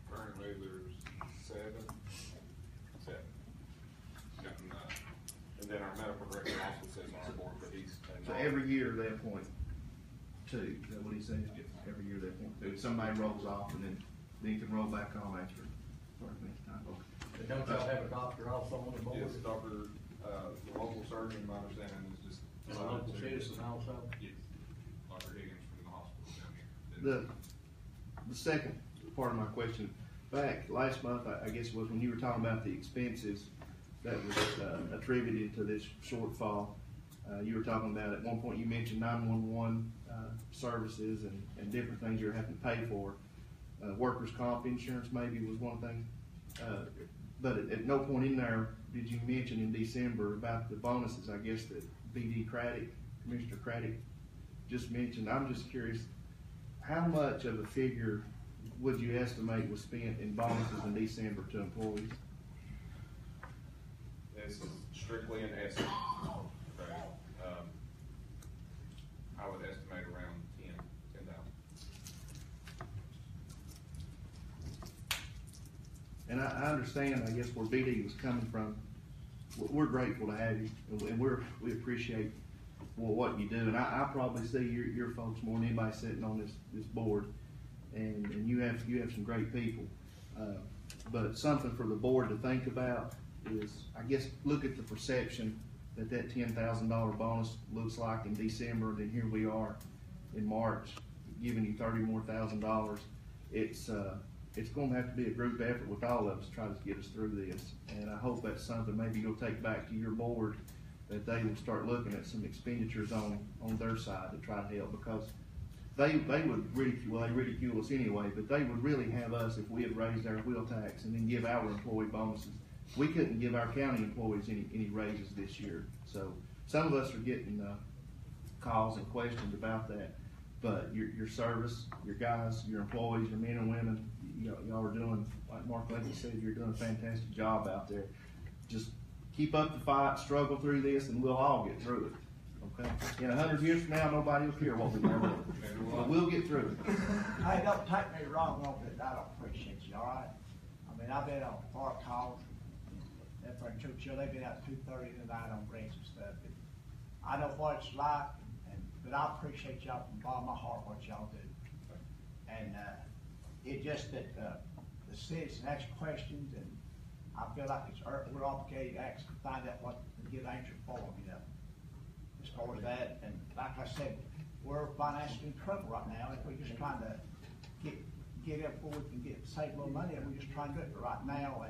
Currently, there's seven. And then our medical director also sits on our board, but he's. So every year they appoint two, is that what he says? Every year they appoint two. Somebody rolls off and then can roll back on after next time. But don't y'all have a doctor also on the board? Yes, doctor, the local surgeon, my understanding is just. And a local citizen also? Yes, Dr. Higgins from the hospital down here. The second part of my question, back last month, I guess it was when you were talking about the expenses that was attributed to this shortfall. You were talking about, at one point you mentioned 911 services and different things you're having to pay for. Workers' comp insurance maybe was one thing. But at no point in there did you mention in December about the bonuses, I guess, that BD Craddock, Commissioner Craddock just mentioned. I'm just curious, how much of a figure would you estimate was spent in bonuses in December to employees? This is strictly an estimate. Okay. I would estimate around 10,000. And I understand, I guess, where BD was coming from. We're grateful to have you, and we appreciate what you do. And I probably see your folks more than anybody sitting on this board, and you have some great people. But something for the board to think about is, I guess, look at the perception that $10,000 bonus looks like in December, and then here we are in March giving you $30,000 more. It's going to have to be a group effort with all of us to try to get us through this. And I hope that's something maybe you'll take back to your board, that they will start looking at some expenditures on their side to try to help, because they would ridicule us anyway, but they would really have us if we had raised our wheel tax and then give our employee bonuses. We couldn't give our county employees any raises this year. So some of us are getting calls and questions about that. But your service, your guys, your employees, your men and women, y'all are doing, like Mark Lincoln said, you're doing a fantastic job out there. Just keep up the fight, struggle through this, and we'll all get through it. Okay? In 100 years from now, nobody will care what we do. But we'll get through it. Hey, don't take me wrong on this. I don't appreciate you, all right? I mean, I've been on far calls. They've been out 2:30 in the night on breaks and stuff. And I know what it's like, but I appreciate y'all from the bottom of my heart what y'all do. And it's just that the citizen asks questions, and I feel like we're obligated to find out what to get answer for them, as far as that. And like I said, we're financially in trouble right now, and we're just trying to get up where we can save a little money, and we're just trying to do it right now.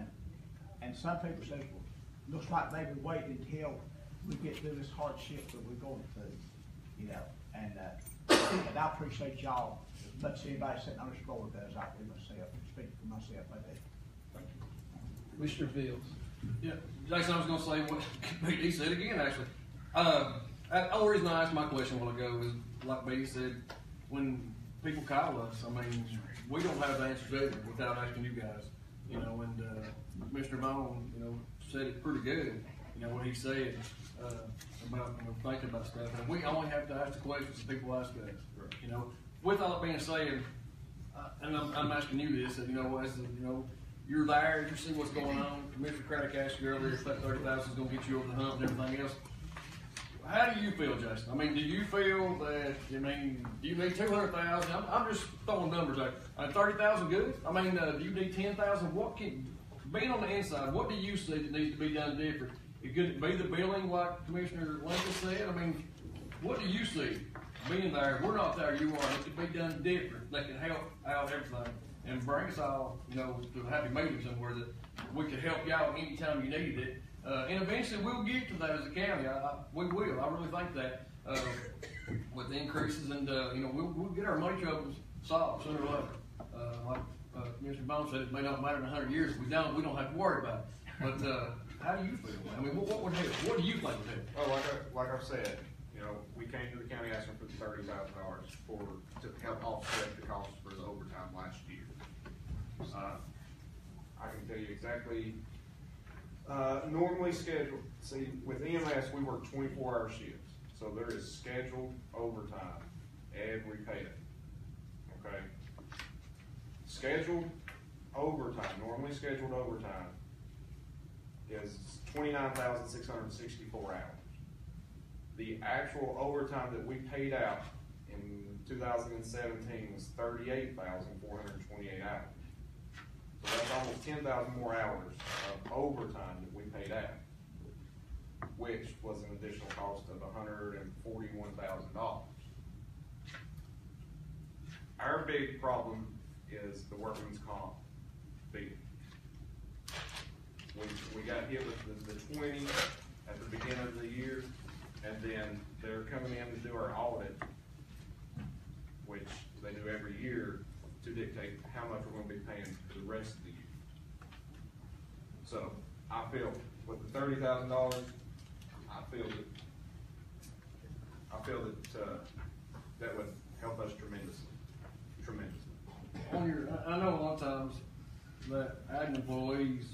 And some people say, well, looks like maybe wait until we get through this hardship that we're going through, and I appreciate y'all as much as anybody sitting on this board does. I do myself, speak for myself, I do. Thank you. Commissioner Fields. Yeah, Jason, I was going to say what he said again, actually. The only reason I asked my question a while ago is, like B said, when people call us, I mean, we don't have the answers either without asking you guys, and Mr. Vaughn, said it pretty good, what he said about thinking about stuff. And we only have to ask the questions that people ask us. With all that being said, and I'm asking you this, as you're there, you see what's going on. Mr. Craddock asked you earlier if that 30,000 is gonna get you over the hump and everything else. How do you feel, Jason? I mean, do you feel that, do you need 200,000? I'm just throwing numbers out. 30,000 good? I mean, do you need 10,000? Being on the inside, what do you see that needs to be done different? Could it be the billing like Commissioner Lincoln said? I mean, what do you see? Being there, we're not there, you are. It could be done different. That can help out everything and bring us all, to a happy medium somewhere that we could help y'all anytime you needed it. And eventually we'll get to that as a county. We will. I really think that with the increases and we'll get our money troubles solved sooner or later. Like Commissioner Bone said, it may not matter in 100 years. If we don't have to worry about it. But how do you feel? I mean, what would help? What do you think would help? Well, like I've said, we came to the county asking for the $30,000 to help offset the cost for the overtime last year. I can tell you exactly. Normally scheduled. See, with EMS, we work 24-hour shifts, so there is scheduled overtime every payday. Okay. Scheduled overtime, normally scheduled overtime, is 29,664 hours. The actual overtime that we paid out in 2017 was 38,428 hours. So that's almost 10,000 more hours of overtime that we paid out, which was an additional cost of $141,000. Our big problem is the workman's comp fee. We got hit with the 20 at the beginning of the year, and then they're coming in to do our audit, which they do every year, to dictate how much we're going to be paying for the rest of the year. So I feel with the $30,000, I feel that that would help us tremendously. I know a lot of times that adding employees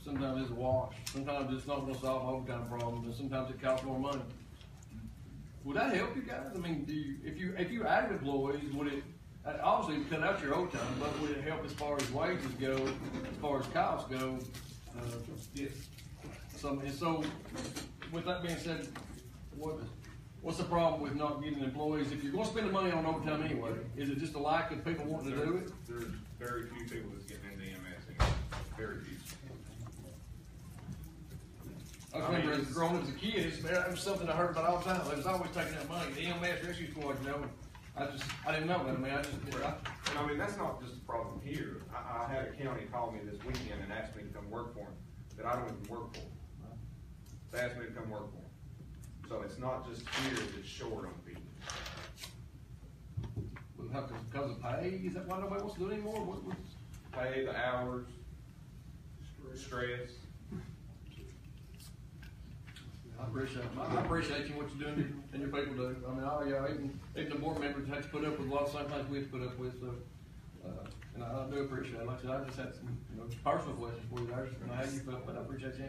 sometimes is a wash. Sometimes it's not going to solve overtime problems, and sometimes it costs more money. Would that help you guys? I mean, if you added employees, would it obviously cut out your overtime? But would it help as far as wages go, as far as costs go? Yes. So, with that being said, what's the problem with not getting employees? If you're going to spend the money on overtime anyway, is it just a lack of people wanting to do it? There's very few people that's getting into EMS anymore. Very few. I remember as growing up as a kid, it was something I heard about all the time. They was always taking that money. The EMS rescue squad, I didn't know that. I mean, that's not just a problem here. I had a county call me this weekend and asked me to come work for them that I don't even work for. They asked me to come work for them. So it's not just here that's short on people. Because of pay? Is that why nobody wants to do it anymore? Pay, the hours, stress. I appreciate you, what you're doing and your people do. I mean, all y'all, even the board members had to put up with a lot of same things we have to put up with. So, and I do appreciate it. Like I said, I just had some personal questions for you there. Just how you felt, but I appreciate you.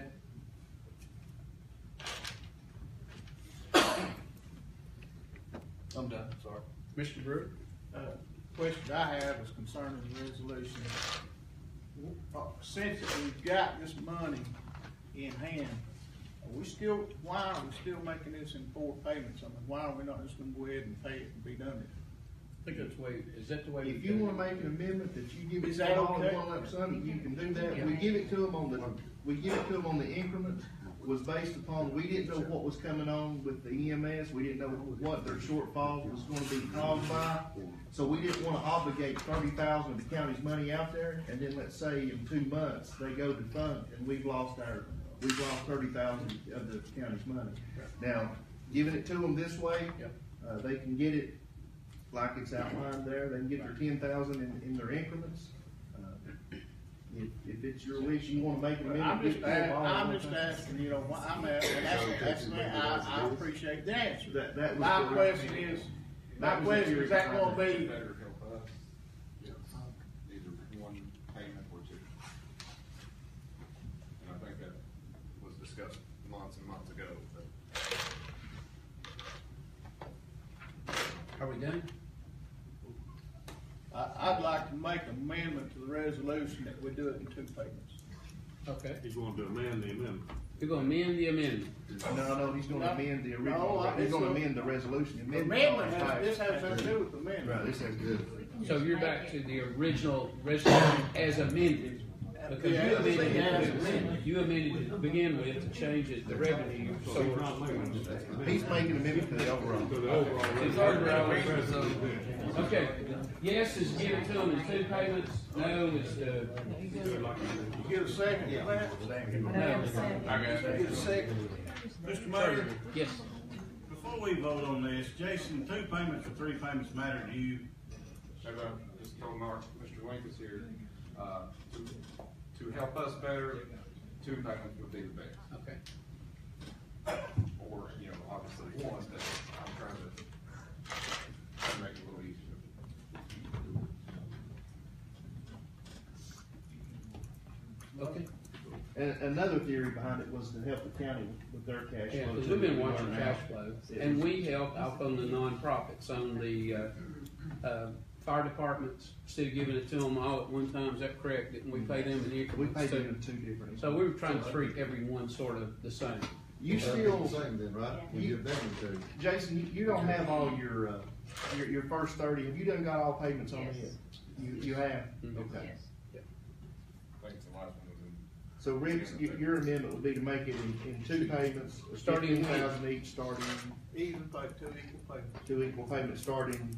I'm done. Sorry, Mr. Brewer. Question I have is concerning the resolution. Since we've got this money in hand, why are we still making this in 4 payments? I mean, why are we not just going to go ahead and pay it and be done with it? I think that's the way. Is that the way? If you want to make an amendment that you give Is it that all in okay? one lump sum, you can do that. We give it to them on the increments. Was based upon, we didn't know what was coming on with the EMS. We didn't know what their shortfall was going to be caused by. So we didn't want to obligate 30,000 of the county's money out there, and then let's say in 2 months they go defunct and we've lost 30,000 of the county's money. Now, giving it to them this way, they can get it like it's outlined there. They can get their 10,000 in their increments. If it's your wish, you want to make an amendment. I'm just asking, I'm asking, I appreciate the answer. My question is, that going to be? Either one payment or 2. And I think that was discussed months and months ago. Are we done? I'd like to make an amendment to the resolution that we do it in 2 payments. Okay. He's going to amend the amendment. You're gonna amend the amendment. No, he's gonna amend the original, No, he's gonna amend the resolution. The amendment this has nothing to do with the amendment. Right, this has good. So you're back to the original resolution as amended. Because Yeah, you amended it to begin with to change it, the revenue source. He's making an amendment to the overall. It's already. Okay, yes is given to them in 2 payments, no is Get a second for that? Get a second. Mr. Mayor, yes. before we vote on this, Jason, 2 payments or 3 payments matter to you? As I just told Mark, Mr. Lincoln's here, to help us better, 2 payments would be the best. Okay. Or, obviously one, but I'm trying to make it a little easier. Okay. And another theory behind it was to help the county with their cash flow. Yeah, because we've been watching cash flow, and we help out on the nonprofits, on the, fire departments, instead of giving it to them all at one time, is that correct? Didn't we pay them in increments? We paid too? them in 2 different. So we were trying to treat everyone sort of the same. You still, Same then, right? We give them the 2. Jason, you don't have all your first 30, have you done got all payments on it? You have? Okay. I think the last one was in. So Rick, your amendment would be to make it in 2 payments, Starting $15,000 each, starting, Even pay 2 equal payments. 2 equal payments starting.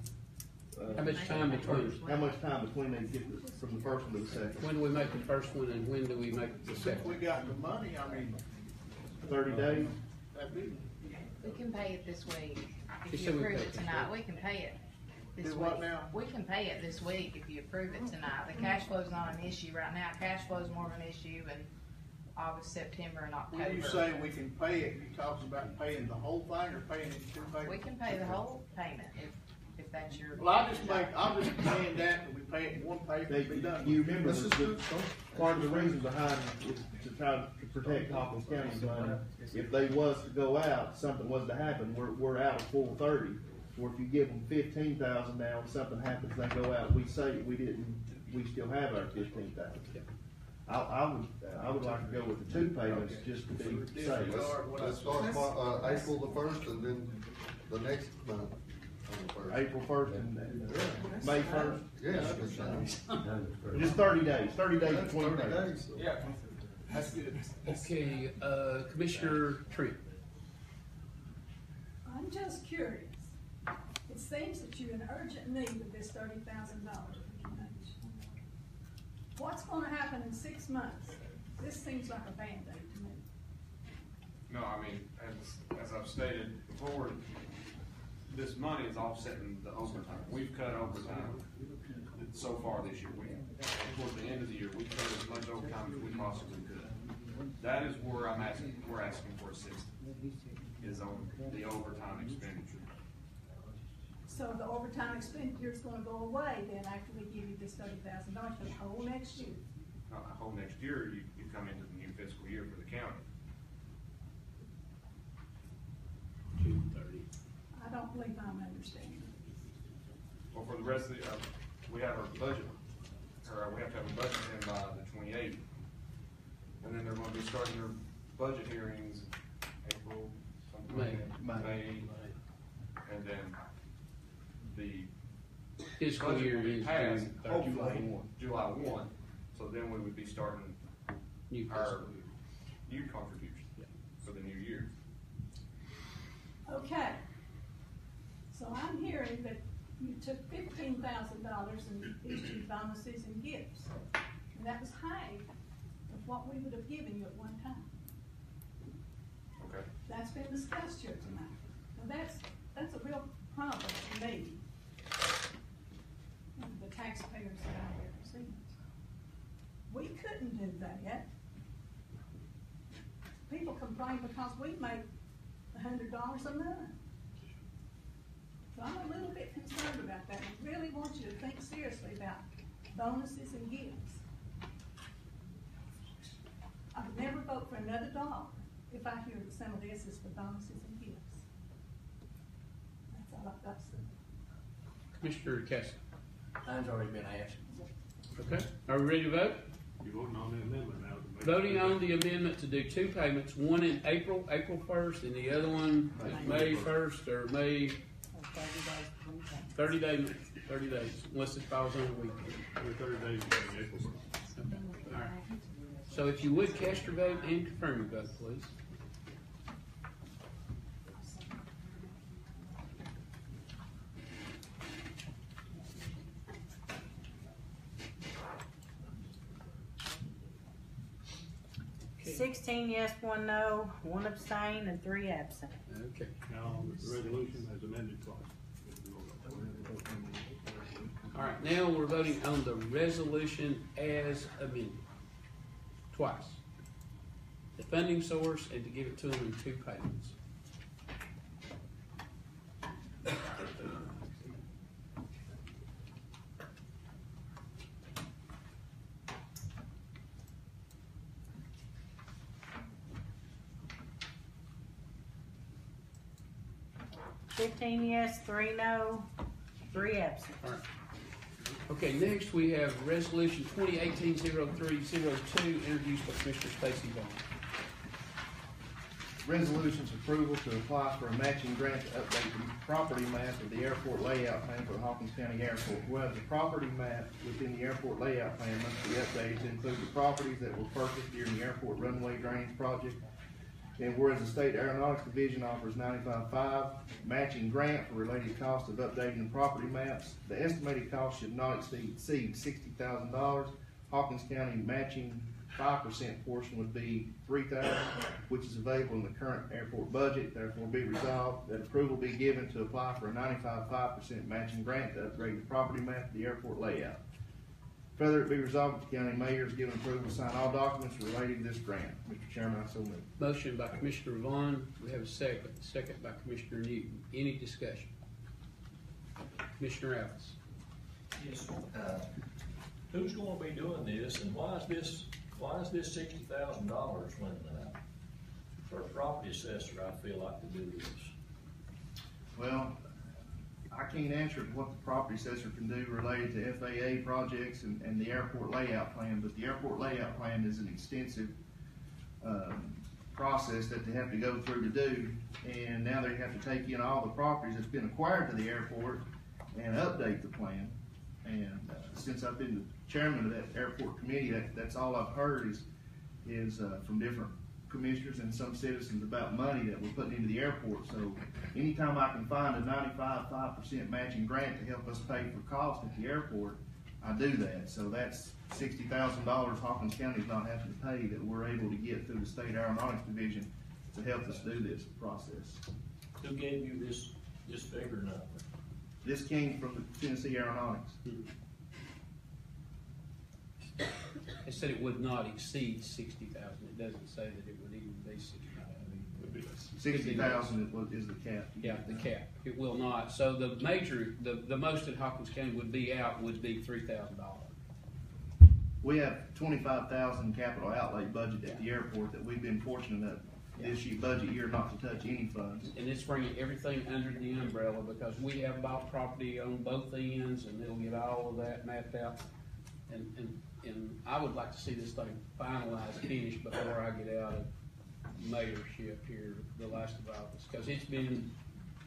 How much time between? How much time between they get from the first one to the second? When do we make the first one and when do we make the Since second? we got the money, 30 days? that'd be. We can pay it this week. She If you said we approve could. it tonight, we can pay it this Do week. what now? We can pay it this week if you approve it tonight. The cash flow's not an issue right now. Cash flow's more of an issue in August, September, and October. When you say we can pay it, you talking about paying the whole thing or paying it in 2 payments? We can pay the whole payment if that's your. Well, I'll just amend that we pay it in 1 payment, and be done. You remember, part of the reason behind it is to try to protect Hawkins County's money. If they was to go out, something was to happen, we're out a full 30. Or if you give them 15,000 now and something happens, they go out, we say we still have our 15,000. I would like to go with the 2 payments just to be safe. Let's start April the 1st and then the next month on the 1st. April 1st and May 1st? Yeah. Just 30 days, 30 days between 30 payments. days. Yeah, that's good. Okay, Commissioner Trent. I'm just curious. It seems that you're in urgent need of this $30,000 if you manage. What's gonna happen in 6 months? This seems like a Band-Aid to me. No, I mean, as I've stated before, this money is offsetting the overtime. We've cut overtime so far this year. Towards the end of the year, we cut as much overtime as we possibly could. That is where we're asking for assistance, is on the overtime expenditure. So the overtime expenditure is gonna go away then after we give you this $30,000 for the whole next year? The whole next year, you come into the new fiscal year for the county. June 30. I don't believe I'm understanding. Well, for the rest of the, we have our budget, or we have to have a budget in by the 28th. And then they're gonna be starting their budget hearings April, something like that. May. And then the Fiscal budget year will be is passed, June 30. hopefully, July 1. So then we would be starting New our fiscal year. new contribution for the new year. Okay. So I'm hearing that you took $15,000 and issued bonuses and gifts. And that was half of what we would have given you at one time. Okay. That's been discussed here tonight. Now that's a real problem for me. And the taxpayers that I represent. We couldn't do that. People complain because we make $100 a month. So I'm a little bit concerned about that. I really want you to think seriously about bonuses and gifts. I would never vote for another dollar if I hear that some of this is for bonuses and gifts. That's all I've got to say. Commissioner Kessler. Mine's already been asked. Okay, are we ready to vote? You're voting on the amendment now. Voting on the amendment to do two payments, one in April 1st, and the other one is May 1st or May 30 days, unless it falls on a weekend. Every 30 days, April 1st. Okay. All right. So if you would cast your vote and confirm your vote, please. Okay. 16 yes, 1 no, 1 abstain, and 3 absent. Okay. Now, the resolution has amended twice. All right, now we're voting on the resolution as amended. Twice. The funding source and to give it to them in two payments. $15 yes, 3 no, 3 absent. All right. Okay, next we have Resolution 2018-0302, introduced by Commissioner Stacy Vaughn. Resolution's approval to apply for a matching grant to update the property map of the airport layout plan for the Hawkins County Airport. Whereas the property map within the airport layout plan must be updated to include the properties that were purchased during the airport runway drainage project. And whereas the State Aeronautics Division offers $95,500 matching grant for related costs of updating the property maps, the estimated cost should not exceed $60,000. Hawkins County matching 5% portion would be $3,000, which is available in the current airport budget. Therefore, be resolved that approval be given to apply for a 5% matching grant to upgrade the property map of the airport layout. Further, it be resolved that the county mayor is given approval to sign all documents related to this grant. Mr. Chairman, I so move. Motion by Commissioner Vaughn. We have a second. Second by Commissioner Newton. Any discussion? Commissioner Ellis. Yes. Who's going to be doing this, and why is this $60,000 when for a property assessor I feel like to do this? Well, I can't answer what the property assessor can do related to FAA projects and the airport layout plan, but the airport layout plan is an extensive process that they have to go through to do, and now they have to take in all the properties that's been acquired to the airport and update the plan. And since I've been the chairman of that airport committee, that's all I've heard is from different commissioners and some citizens about money that we're putting into the airport. So anytime I can find a 5% matching grant to help us pay for costs at the airport, I do that. So that's $60,000 Hawkins County is not having to pay that we're able to get through the State Aeronautics Division to help us do this process. Who gave you this figure number? This came from the Tennessee Aeronautics. It said it would not exceed 60,000. It doesn't say that it would even be 60,000. 60,000 is the cap. Yeah, the cap. It will not. So the most that Hawkins County would be $3,000. We have $25,000 capital outlay budget at the airport that we've been fortunate enough this year, budget year, not to touch any funds. And it's bringing everything under the umbrella because we have bought property on both ends, and they'll get all of that mapped out. And I would like to see this thing finalized, finished before I get out of mayorship here the last of August, because it's been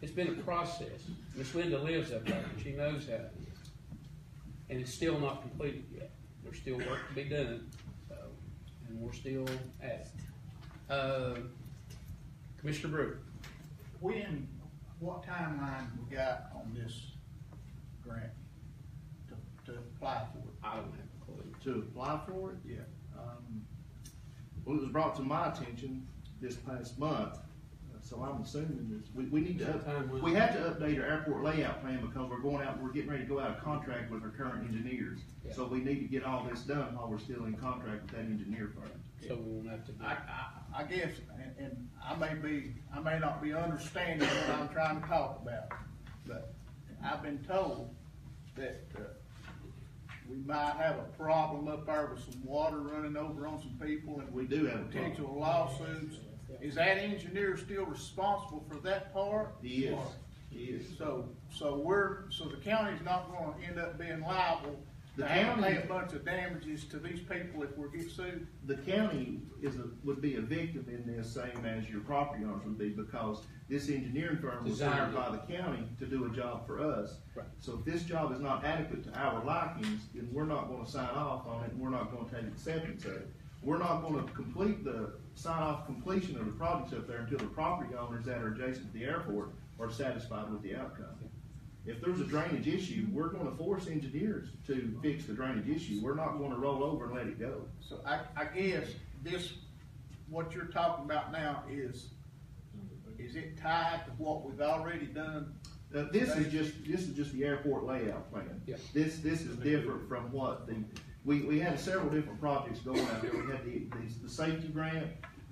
a process. Miss Linda lives up there, and she knows how it is, and it's still not completed yet. There's still work to be done, and we're still at it. Commissioner Brewer. What timeline we got on this grant to apply for it? I don't have a clue. To apply for it? Yeah. Well, it was brought to my attention this past month, so I'm assuming this, we need to we have to update our airport layout plan because we're getting ready to go out of contract with our current engineers. Yeah. So we need to get all this done while we're still in contract with that engineer firm. So we won't have to. I guess, and I may not be understanding what I'm trying to talk about, but I've been told that we might have a problem up there with some water running over on some people, and we do have potential lawsuits. Is that engineer still responsible for that part? He is. So the county's not gonna end up being liable The to have to pay county- a bunch of damages to these people if we get sued? The county would be a victim in this, same as your property owners would be, because this engineering firm was hired by the county to do a job for us. Right. So if this job is not adequate to our likings, then we're not gonna sign off on it, and we're not gonna take acceptance of it. We're not gonna sign off completion of the projects up there until the property owners that are adjacent to the airport are satisfied with the outcome. If there's a drainage issue, we're gonna force engineers to fix the drainage issue. We're not gonna roll over and let it go. So I guess what you're talking about now is it tied to what we've already done? This is just the airport layout plan. Yeah. This is different from what we had several different projects going out there. We had the safety grant,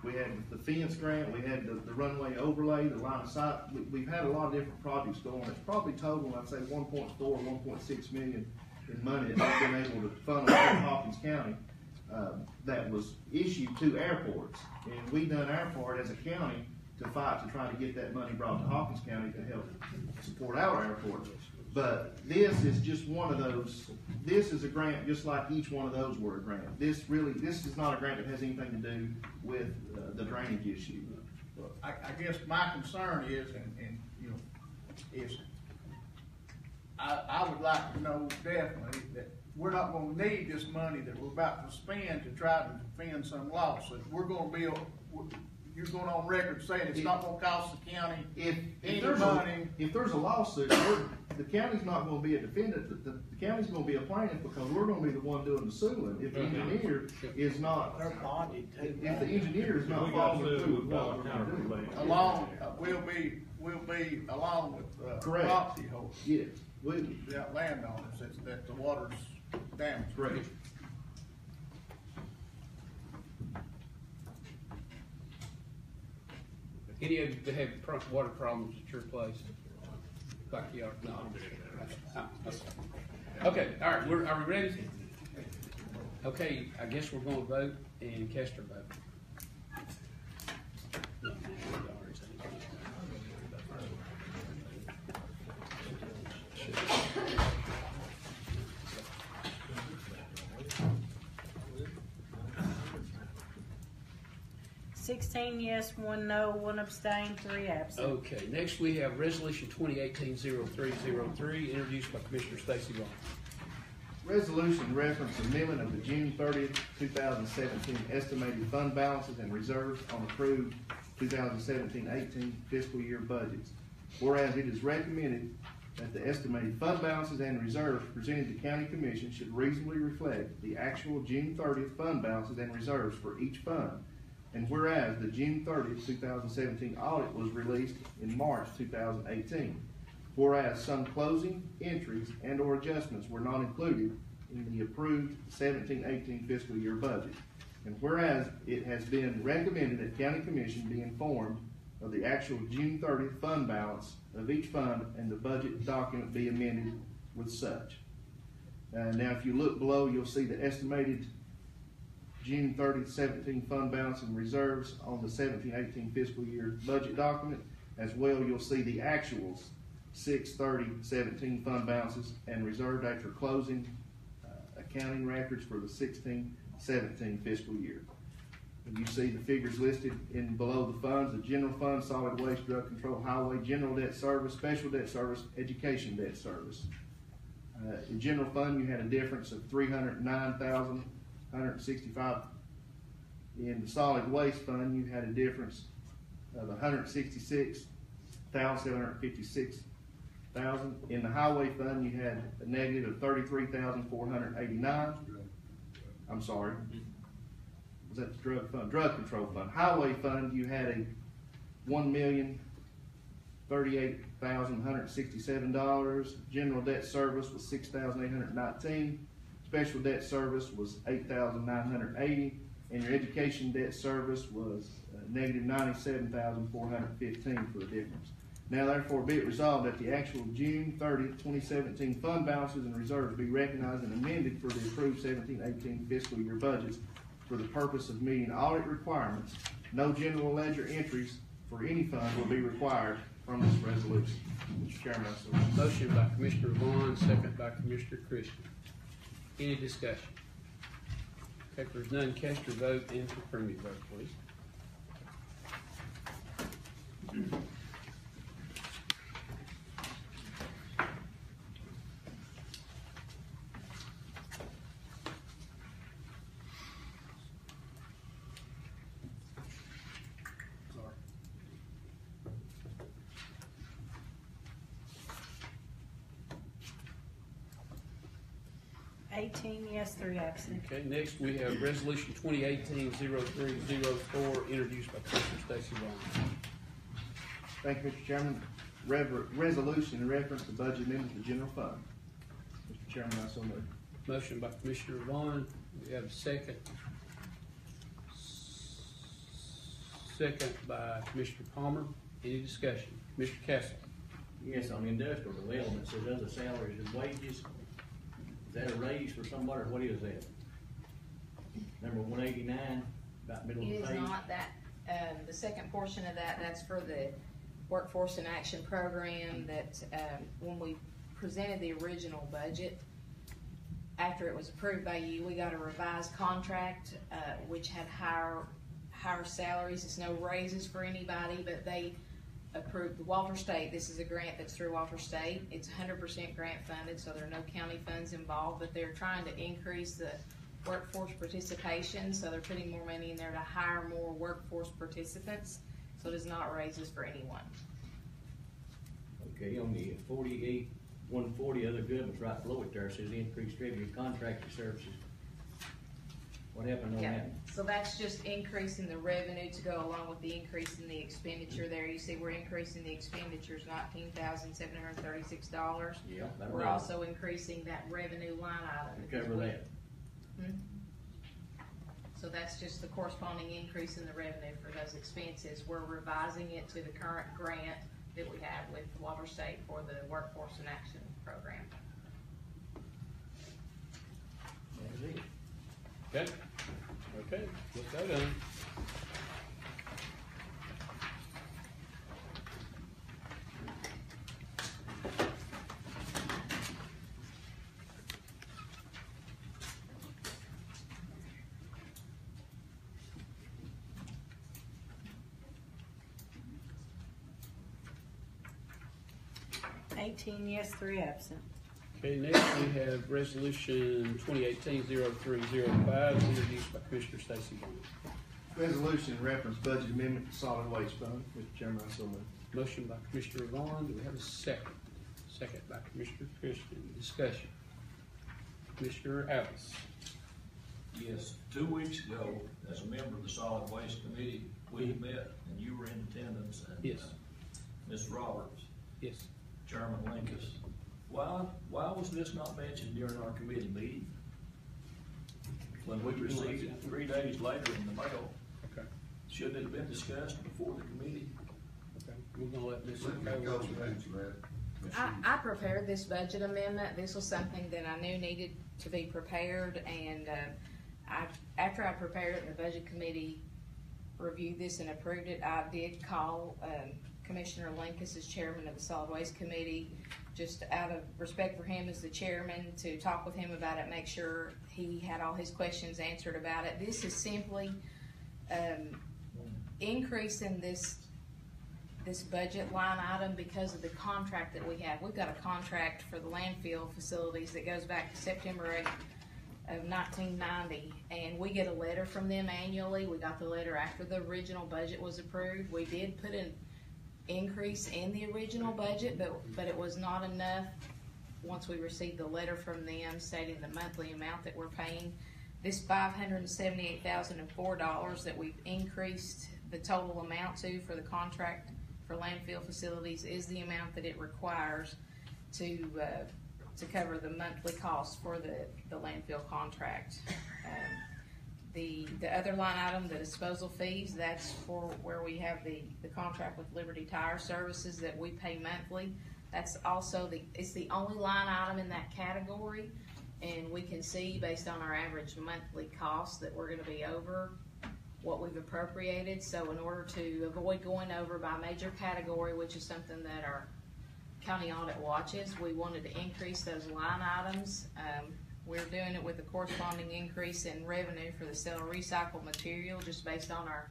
we had the fence grant, we had the runway overlay, the line of sight. We've had a lot of different projects going. It's probably total, I'd say 1.4, 1.6 million in money that we've been able to fund in Hawkins County, that was issued to airports. And we done our part as a county to fight to try to get that money brought to Hawkins County to help support our airport. But this is just one of those. This is a grant just like each one of those were a grant. This is not a grant that has anything to do with the drainage issue. I guess my concern is, is I would like to know definitely that we're not gonna need this money that we're about to spend to try to defend some lawsuit. You're going on record saying it's not gonna cost the county any money. If there's a lawsuit, the county's not gonna be a defendant, the county's gonna be a plaintiff, because we're gonna be the one doing the suing. If the engineer is not, if the engineer is not following through with what we're gonna do. We'll be along with, Correct. property holders. Yes. The landowners, that the water's damaged. Correct. Any of you that have water problems at your place? Backyard? No. Okay, all right, are we ready? Okay, I guess we're gonna vote and cast our vote. $16 yes, 1 no, 1 abstain, 3 absent. Okay, next we have Resolution 2018-0303, introduced by Commissioner Stacy Long. Resolution reference amendment of the June 30th, 2017 estimated fund balances and reserves on approved 2017-18 fiscal year budgets. Whereas it is recommended that the estimated fund balances and reserves presented to County Commission should reasonably reflect the actual June 30th fund balances and reserves for each fund. And whereas the June 30th, 2017 audit was released in March 2018. Whereas some closing entries and or adjustments were not included in the approved 17-18 fiscal year budget. And whereas it has been recommended that County Commission be informed of the actual June 30th fund balance of each fund and the budget document be amended with such. Now if you look below, you'll see the estimated June 30th, 17 fund balance and reserves on the 17-18 fiscal year budget document. As well, you'll see the actuals 6/30/17 fund balances and reserved after closing accounting records for the 16-17 fiscal year. And you see the figures listed in below the funds: the general fund, solid waste, drug control, highway, general debt service, special debt service, education debt service. In general fund, you had a difference of $309,165. In the solid waste fund, you had a difference of $166,756. In the highway fund, you had a negative of $33,489. I'm sorry. Was that the drug fund? Drug control fund. Highway fund, you had a $1,038,167. General debt service was $6,819. Special debt service was $8,980. And your education debt service was negative $97,415 for the difference. Now therefore be it resolved that the actual June 30th, 2017 fund balances and reserves be recognized and amended for the approved 17-18 fiscal year budgets for the purpose of meeting audit requirements. No general ledger entries for any fund will be required, from this resolution. Mr. Chairman, I so move. Motion by Commissioner Vaughn, second by Commissioner Christian. Any discussion? Okay, if there's none, cast your vote and confirm your vote, please. Sorry. 18 yes, 3 absent. Okay, next we have Resolution 2018-0304, introduced by Commissioner Stacy Vaughn. Thank you, Mr. Chairman. Resolution in reference to budget amendment to the general fund. Mr. Chairman, I so move. Motion by Commissioner Vaughn, we have a second. Second by Commissioner Palmer. Any discussion? Commissioner Castle. Yes, on industrial development, says other salaries and wages. Is that a raise for somebody, or what is that? Number 189, about middle of the It page? is not that, the second portion of that, that's for the Workforce in Action Program that, when we presented the original budget, after it was approved by you, we got a revised contract, which had higher salaries. It's no raises for anybody, but they approved the Walter State. This is a grant that's through Walter State. It's 100% grant funded, so there are no county funds involved, but they're trying to increase the workforce participation, so they're putting more money in there to hire more workforce participants, so it is not raises for anyone. Okay, on the 140 other governments right below it there, says increased revenue contracting services. What happened on Yeah, that? so that's just increasing the revenue to go along with the increase in the expenditure there. You see, we're increasing the expenditures $19,736. Yeah, that'll We're be- also increasing that revenue line item. To cover that. So that's just the corresponding increase in the revenue for those expenses. We're revising it to the current grant that we have with Walter State for the Workforce in Action Program. That is it. Okay, okay, with that done. Yes, 3 absent. Okay, next we have Resolution 2018-0305, introduced by Commissioner Stacy Vaughn. Resolution in reference budget amendment to solid waste fund. Mr. Chairman, I so move. Motion by Commissioner Vaughn, do we have a second? Second by Commissioner Christian, discussion. Commissioner Alice. Yes, 2 weeks ago, as a member of the Solid Waste Committee, we met, and you were in attendance, and Yes. Ms. Roberts, Yes. Chairman Linkus. Why was this not mentioned during our committee meeting? When we received it 3 days later in the mail, Okay. shouldn't it have been discussed before the committee? Okay, we're gonna let Ms. I prepared this budget amendment. This was something that I knew needed to be prepared, and after I prepared it and the budget committee reviewed this and approved it, I did call Commissioner Linkus as chairman of the Solid Waste Committee, just out of respect for him as the chairman, to talk with him about it, make sure he had all his questions answered about it. This is simply increasing this budget line item because of the contract that we have. We've got a contract for the landfill facilities that goes back to September 8th of 1990, and we get a letter from them annually. We got the letter after the original budget was approved. We did put an increase in the original budget, but it was not enough once we received the letter from them stating the monthly amount that we're paying. This $578,004 that we've increased the total amount to for the contract for landfill facilities is the amount that it requires to cover the monthly costs for the landfill contract. The other line item, the disposal fees, that's for where we have the contract with Liberty Tire Services that we pay monthly. That's also it's the only line item in that category, and we can see based on our average monthly cost that we're gonna be over. what we've appropriated. So in order to avoid going over by major category, which is something that our county audit watches, we wanted to increase those line items. We're doing it with a corresponding increase in revenue for the sale of recycled material, just based on our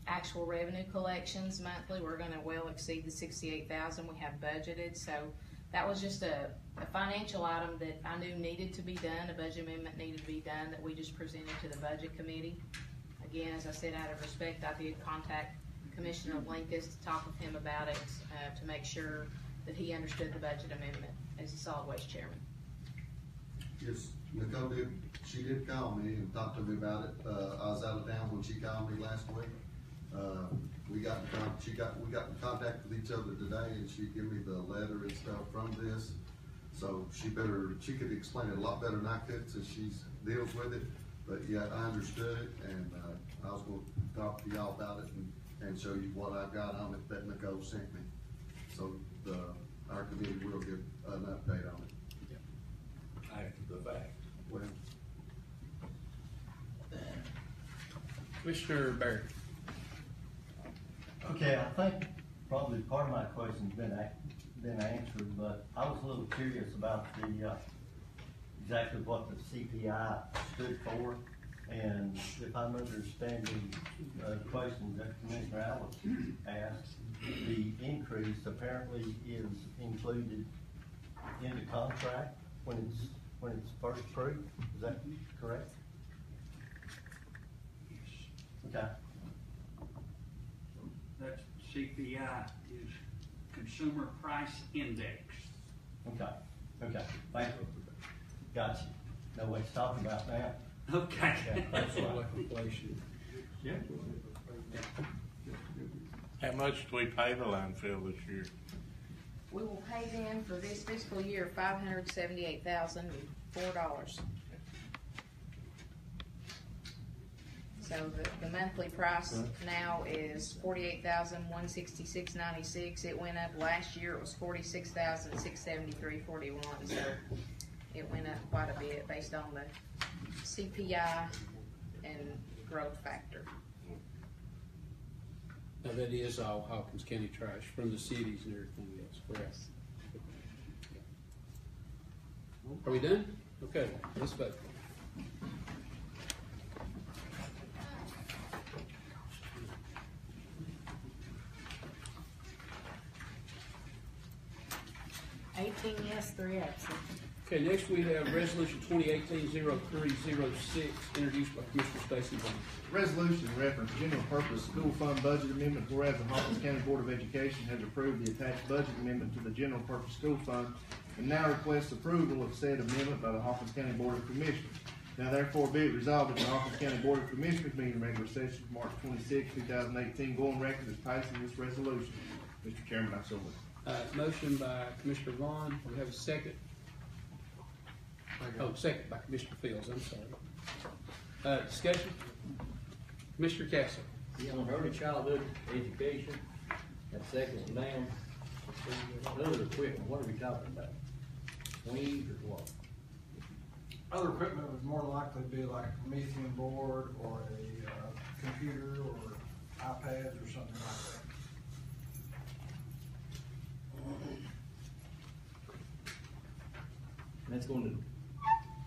actual revenue collections monthly. We're gonna well exceed the 68,000 we have budgeted. So that was just a financial item that I knew needed to be done, a budget amendment needed to be done, that we just presented to the budget committee. Again, as I said, out of respect, I did contact Commissioner Blinkus to talk with him about it, to make sure that he understood the budget amendment as the solid waste chairman. Yes, Nicole she did call me and talk to me about it. I was out of town when she called me last week. We got in contact with each other today, and she gave me the letter and stuff from this. So she could explain it a lot better than I could, since she deals with it. But yeah, I understood it, and I was going to talk to y'all about it and show you what I got on it that Nicole sent me. So our committee will get an update on it. After the fact. Well, Commissioner Barrett. Okay, I think probably part of my question's been answered, but I was a little curious about the exactly what the CPI stood for, and if I'm understanding the question that Commissioner Allen asked, the increase apparently is included in the contract when it's first approved. Is that correct? Okay. That CPI is Consumer Price Index. Okay, thank you. Gotcha. Know what you're talking about now. Okay. That's like inflation. Yeah. How much do we pay the landfill this year? We will pay them for this fiscal year $578,004. So the monthly price now is $48,166.96. It went up last year. It was $46,673.41. So it went up quite a bit based on the CPI and growth factor. Now that is all Hawkins County trash from the cities and everything else, correct? Are we done? Okay, let's vote. Yes, 3 absent. Okay, next we have Resolution 2018-0306, introduced by Commissioner Stacy Bond. Resolution in reference general purpose school fund budget amendment, whereas the Hawkins County Board of Education has approved the attached budget amendment to the general purpose school fund, and now requests approval of said amendment by the Hawkins County Board of Commissioners. Now therefore be it resolved that the Hawkins County Board of Commissioners meeting in regular session March 26, 2018, go on record as passing this resolution. Mr. Chairman, I so move. Motion by Commissioner Vaughn. We have a second. Oh, second by Commissioner Fields. I'm sorry. Discussion. Commissioner Castle. Yeah, on early childhood education, that second down, other equipment, what are we talking about? Weeds or what? Other equipment would more likely be like a Promethean board or a computer or iPads or something like that. And that's going to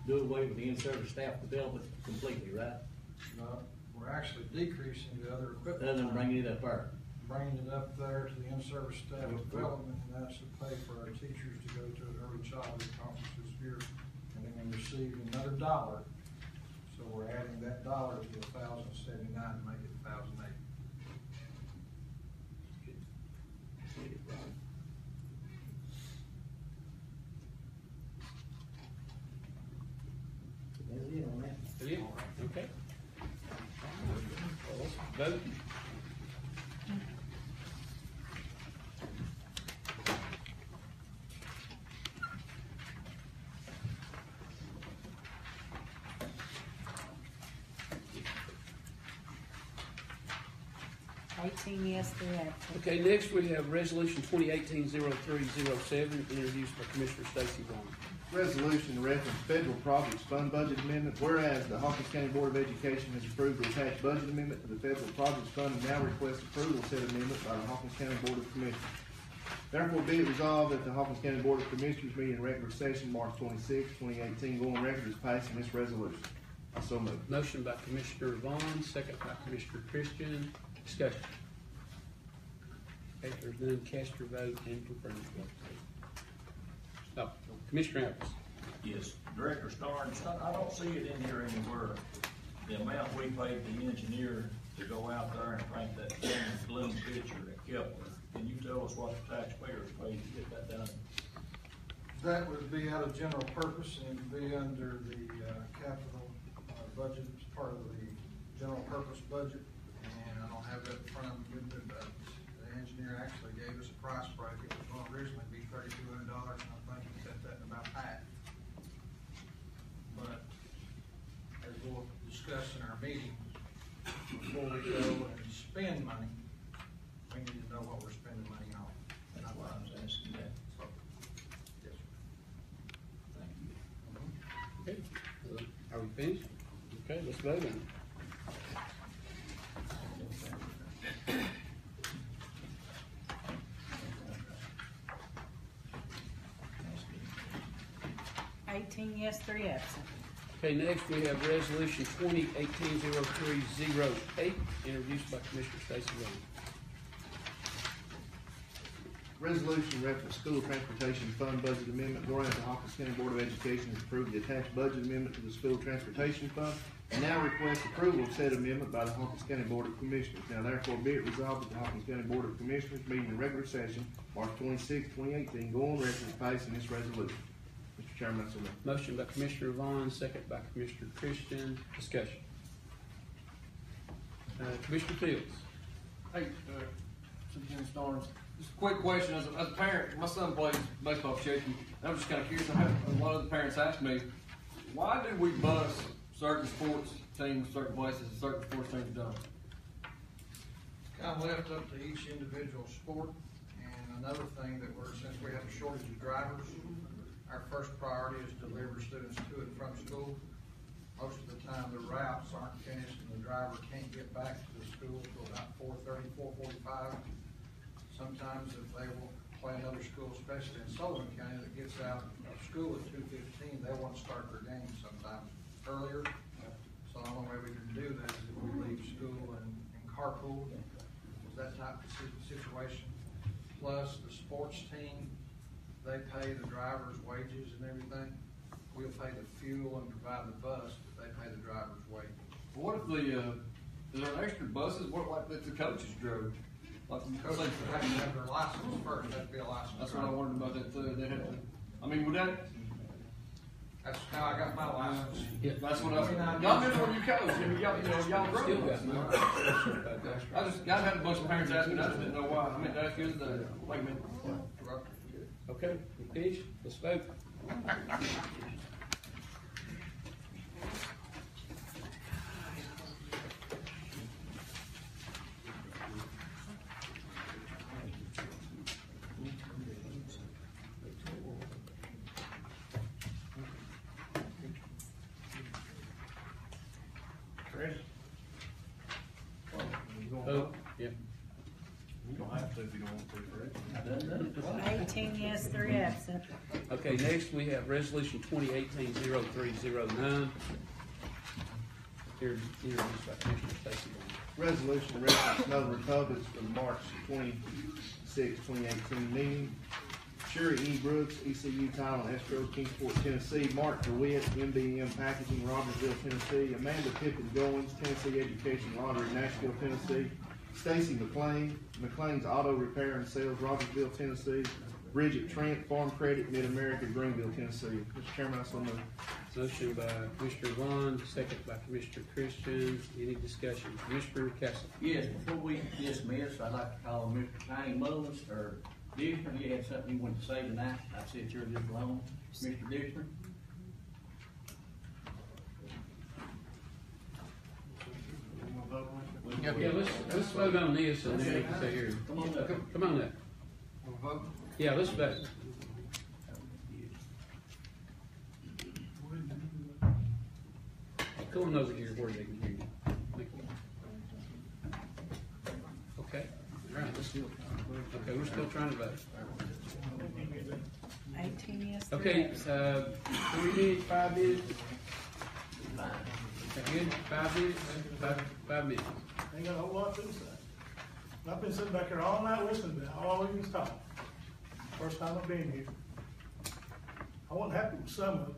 do away with the in-service staff development completely, right? No, we're actually decreasing the other equipment. Other than bringing it up there. Bringing it up there to the in-service staff development, and that's to pay for our teachers to go to an early childhood conference this year, and then we receive another $1. So we're adding that $1 to $1,079 to make it $1,008. That's it on that. Yeah, okay. Vote. Yes, 3 absent. Okay, next we have Resolution 2018-0307, introduced by Commissioner Stacy Vaughn. Resolution to reference federal projects fund budget amendment, whereas the Hawkins County Board of Education has approved the attached budget amendment to the federal projects fund and now requests approval of said amendment by the Hawkins County Board of Commissioners. Therefore, be it resolved that the Hawkins County Board of Commissioners meeting in regular session March 26, 2018, go on record as passing this resolution. I so move. Motion by Commissioner Vaughn, second by Commissioner Christian. Discussion. Okay, if there's none, cast your vote and confirm your vote. No, Commissioner Evans. Yes, Director Starnes, I don't see it in here anywhere, the amount we paid the engineer to go out there and paint that gloom picture at Kepler. Can you tell us what the taxpayers paid to get that done? That would be out of general purpose and be under the capital budget as part of the general purpose budget. And I don't have that in front of me, but the engineer actually gave us a price break. It was going to originally be $3,200, and I think he set that in about half. But as we'll discuss in our meeting, before we go and spend money, we need to know what we're spending money on. That's why I was asking that. So, yes, sir. Okay, are we finished? Okay, let's vote on it. Yes, 3 absent. Okay, next we have resolution 2018-0308, introduced by Commissioner Stacy Williams. Resolution reference school transportation fund budget amendment, whereas the Hawkins County Board of Education has approved the attached budget amendment to the school transportation fund, and now requests approval of said amendment by the Hawkins County Board of Commissioners. Now therefore be it resolved that the Hawkins County Board of Commissioners meeting in regular session March 26, 2018, go on record as passing this resolution. Mr. Chairman, that's a motion. Motion by Commissioner Vaughn, second by Commissioner Christian. Discussion. Commissioner Fields. Hey, Superintendent Starnes, just a quick question. As a parent, my son plays baseball for Cherokee. I'm just kind of curious. I have a lot of the parents ask me, why do we bus certain sports teams certain places and certain sports teams don't? It's kind of left up to each individual sport. And another thing that since we have a shortage of drivers, our first priority is to deliver students to and from school. Most of the time the routes aren't finished and the driver can't get back to the school until about 4:30, 4:45. Sometimes if they will play another school, especially in Sullivan County, that gets out of school at 2:15, they want to start their game sometimes earlier. So the only way we can do that is if we leave school and carpool, that type of situation. Plus the sports team, they pay the driver's wages and everything. We'll pay the fuel and provide the bus, but they pay the driver's wages. What if is there extra buses? What like that the coaches drove? Like the Coaches have to have their license first, have to be a license. That's what I wondered about that too. They have to, I mean, would that? That's how I got my license. Yeah, that's what I was. Y'all been where you coach. I mean, y'all drove. Still got mine. I had a bunch of parents asking. I just didn't know why. I mean, that's good. Wait a minute. Okay, we finished. Let's vote. Ready? Oh, yeah. You don't have to if you don't want to, Fred. 18 yes, 3 absent. Okay, next we have resolution 2018-0309. Introduced by Commissioner Stacy Williams. Resolution reference Notary Republics for the March 26, 2018 meeting. Sherry E. Brooks, ECU Title and Escrow, Kingsport, Tennessee. Mark DeWitt, MBM Packaging, Rogersville, Tennessee. Amanda Pippin Goins, Tennessee Education Lottery, Nashville, Tennessee. Stacy McLean, McLean's Auto Repair and Sales, Rogersville, Tennessee. Bridget Trent, Farm Credit, Mid-America, Greenville, Tennessee. Mr. Chairman, I so move. Motion by Commissioner Vaughn, second by Commissioner Christian. Any discussion? Commissioner Castle. Yes, before we dismiss, I'd like to call Mr. Tiny Mullins, or Dixon. You had something you wanted to say tonight. I said you're just alone. Mr. Dixon? Yeah, let's vote on this and then we can say here. Come on up. Come on up. We'll vote. Yeah, let's vote. Go on over here where they can hear you. Thank you. Okay, all right, let's do it. Okay, we're still trying to vote. 18 yes. Okay, 3 minutes, 5 minutes? Is that good? 5 minutes? 5 minutes. Ain't got a whole lot to say. I've been sitting back here all night listening to all of you talk. First time I've been here. I wasn't happy with some of it.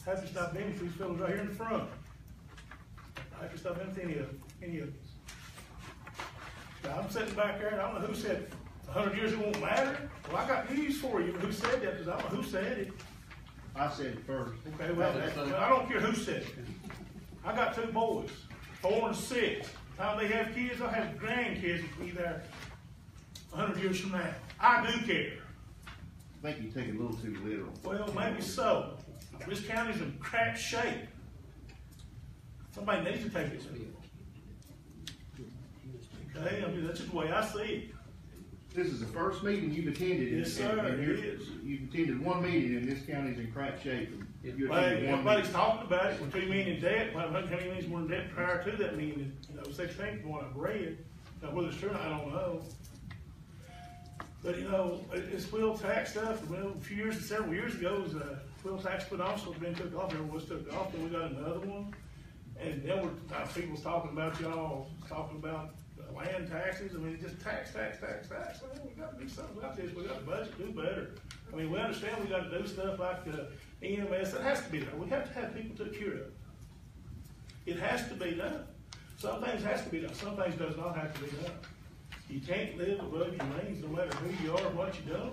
Happy to stop being with these fellas right here in the front. I can stop with any of us. Now, I'm sitting back there, and I don't know who said 100 years it won't matter. Well, I got news for you. Who said that? Because I don't know who said it. I said it first. Okay, well, I don't care who said it. I got 2 boys, 4 and 6. Time they have kids, I'll have grandkids will be there 100 years from now. I do care. I think you take it a little too literal. Well, maybe so. This county's in crap shape. Somebody needs to take it. Okay, I mean, that's just the way I see it. This is the first meeting you've attended. Yes, sir, it is. You've attended one meeting and this county's in crap shape. You Well, attended one everybody's meeting. talking about it. We're 2 million in debt. Well, how many millions were in debt prior to that meeting? 16th, one I've read. Now, whether it's true or not, I don't know. But, it's wheel tax stuff. Well, several years ago, it was wheel tax put off, so it's been took off. Everyone was took off. Then we got another one. And then people was talking about y'all, talking about land taxes. I mean, just tax. Well, we got to do something about this. We got to budget, do better. I mean, we understand we got to do stuff like EMS. That has to be done. We have to have people took care of. It has to be done. Some things has to be done. Some things does not have to be done. You can't live above your means no matter who you are or what you do.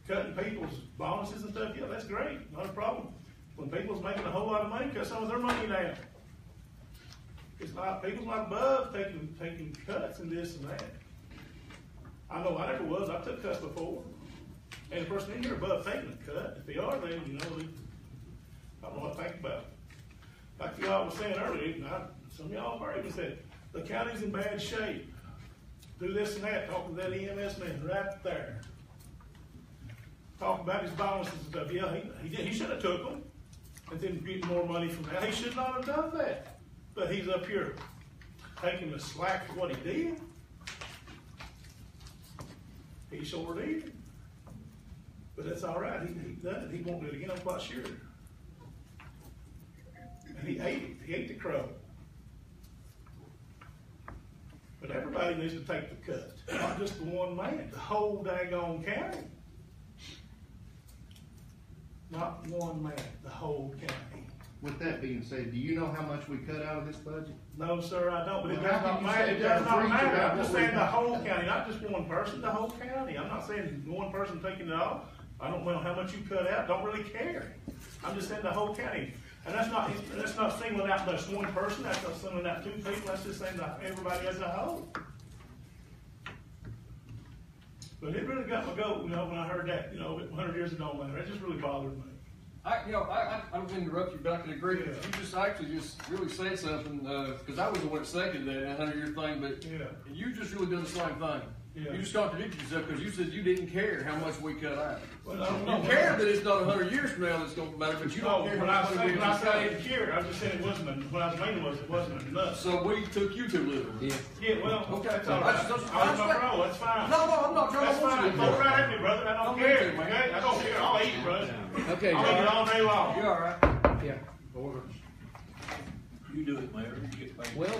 Cutting people's bonuses and stuff, yeah, that's great. Not a problem. When people's making a whole lot of money, cut some of their money down. It's not, people's not above taking cuts and this and that. I know I never was. I took cuts before. And the person in here above taking a cut. If they are, then, I don't know what to think about it. Like y'all was saying earlier, some of y'all have already said, the county's in bad shape. Do this and that. Talk to that EMS man right there. Talk about his bonuses and stuff. Yeah, he should have took them and then get more money from that. He should not have done that. But he's up here taking the slack for what he did. He sure did. But that's all right. He done it. He won't do it again, I'm quite sure. And he ate it. He ate the crow. But everybody needs to take the cut. Not just the one man. The whole daggone county. Not one man. The whole county. With that being said, do you know how much we cut out of this budget? No, sir, I don't. But it Well, does how not can you matter. say It does not preach matter. about I'm just what we saying the cut? whole county, not just one person, the whole county. I'm not saying one person taking it off. I don't know how much you cut out. Don't really care. I'm just saying the whole county. And that's not singling out just one person. That's not singling out 2 people. That's just saying that everybody as a whole. But it really got my goat, when I heard that, 100 years ago, man. That just really bothered me. I don't mean to interrupt you, but I can agree. Yeah. You just really said something, because I was the one that seconded that 100-year thing, but you just really did the same thing. Yeah. You just contradicted yourself because you said you didn't care how much we cut out. Well, I don't you know. care that it's not 100 years from now that's going to matter, but you don't care when how I much say money we I cut. didn't care, I just said it wasn't. What I was meaning was it wasn't enough. So we took you too little. Yeah, well, Okay. that's all right. I was my bro. That's fine. No, I'm not trying That's to fine. you. Vote right at me, brother. I don't care. need to, man. Okay? I don't care. I'll eat, brother. Okay, I'll eat it all day long. You all right? Yeah. You do it, Mayor. You get paid. Well,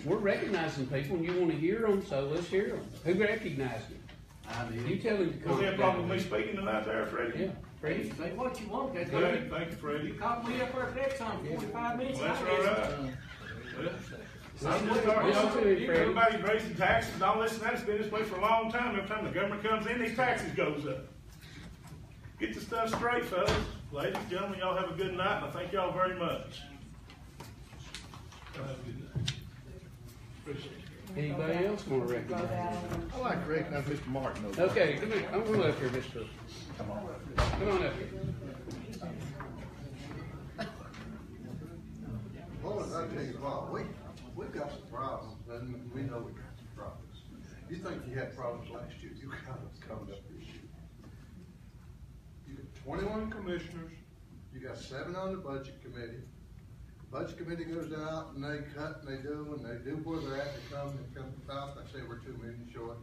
we're recognizing people, and you want to hear them, so let's hear them. Who recognized them? I did. You tell him to Was come. there a problem with me speaking tonight there, Freddie? Yeah, Freddie. Say what you want, that's Thank good. you, Freddie. You called me up there next time, 45 minutes. Well, that's I all guess. right. I'm just Freddie. everybody's raising taxes and all this and that. It's been this way for a long time. Every time the government comes in, these taxes goes up. Get the stuff straight, fellas. Ladies and gentlemen, y'all have a good night, and I thank y'all very much. Y'all have a good night. Appreciate it. Anybody else want to recognize? I like to recognize Mr. Martin. Okay, come here. I'm going up here, Mr. Come on up here. Well, I tell you what, we've got some problems, and we know we got some problems. You think you had problems last year, you got them coming up this year. You got 21 commissioners, you got 7 on the budget committee, budget committee goes out and they cut and they do where they're at, they come out, they say we're 2 million short.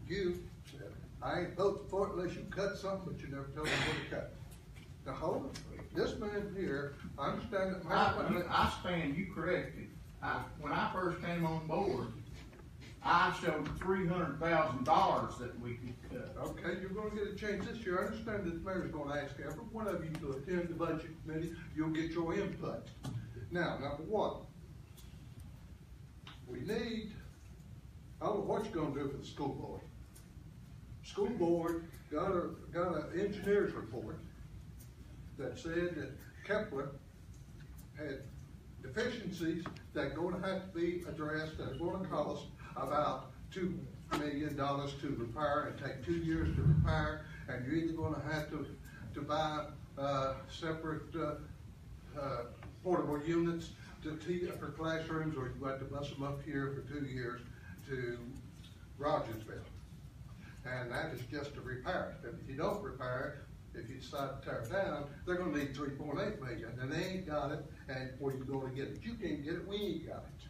You said, I ain't voting for it unless you cut something, but you never told me where to cut. Now hold it. This man here, I understand that. I stand you corrected. When I first came on board, I showed $300,000 that we could cut. Okay, you're gonna get a change this year. I understand that the mayor's gonna ask every one of you to attend the budget committee. You'll get your input. Now, number one, we need, I don't know what you're gonna do for the school board. School board got an engineer's report that said that Kepler had deficiencies that are going to have to be addressed, that are going to cost about $2 million to repair and take 2 years to repair, and you're either going to have to buy separate portable units for classrooms, or you have to bus them up here for 2 years to Rogersville. And that is just to repair it. If you don't repair it, if you decide to tear it down, they're going to need $3.8 million, and they ain't got it. And where you going to get it? You can't get it. We ain't got it.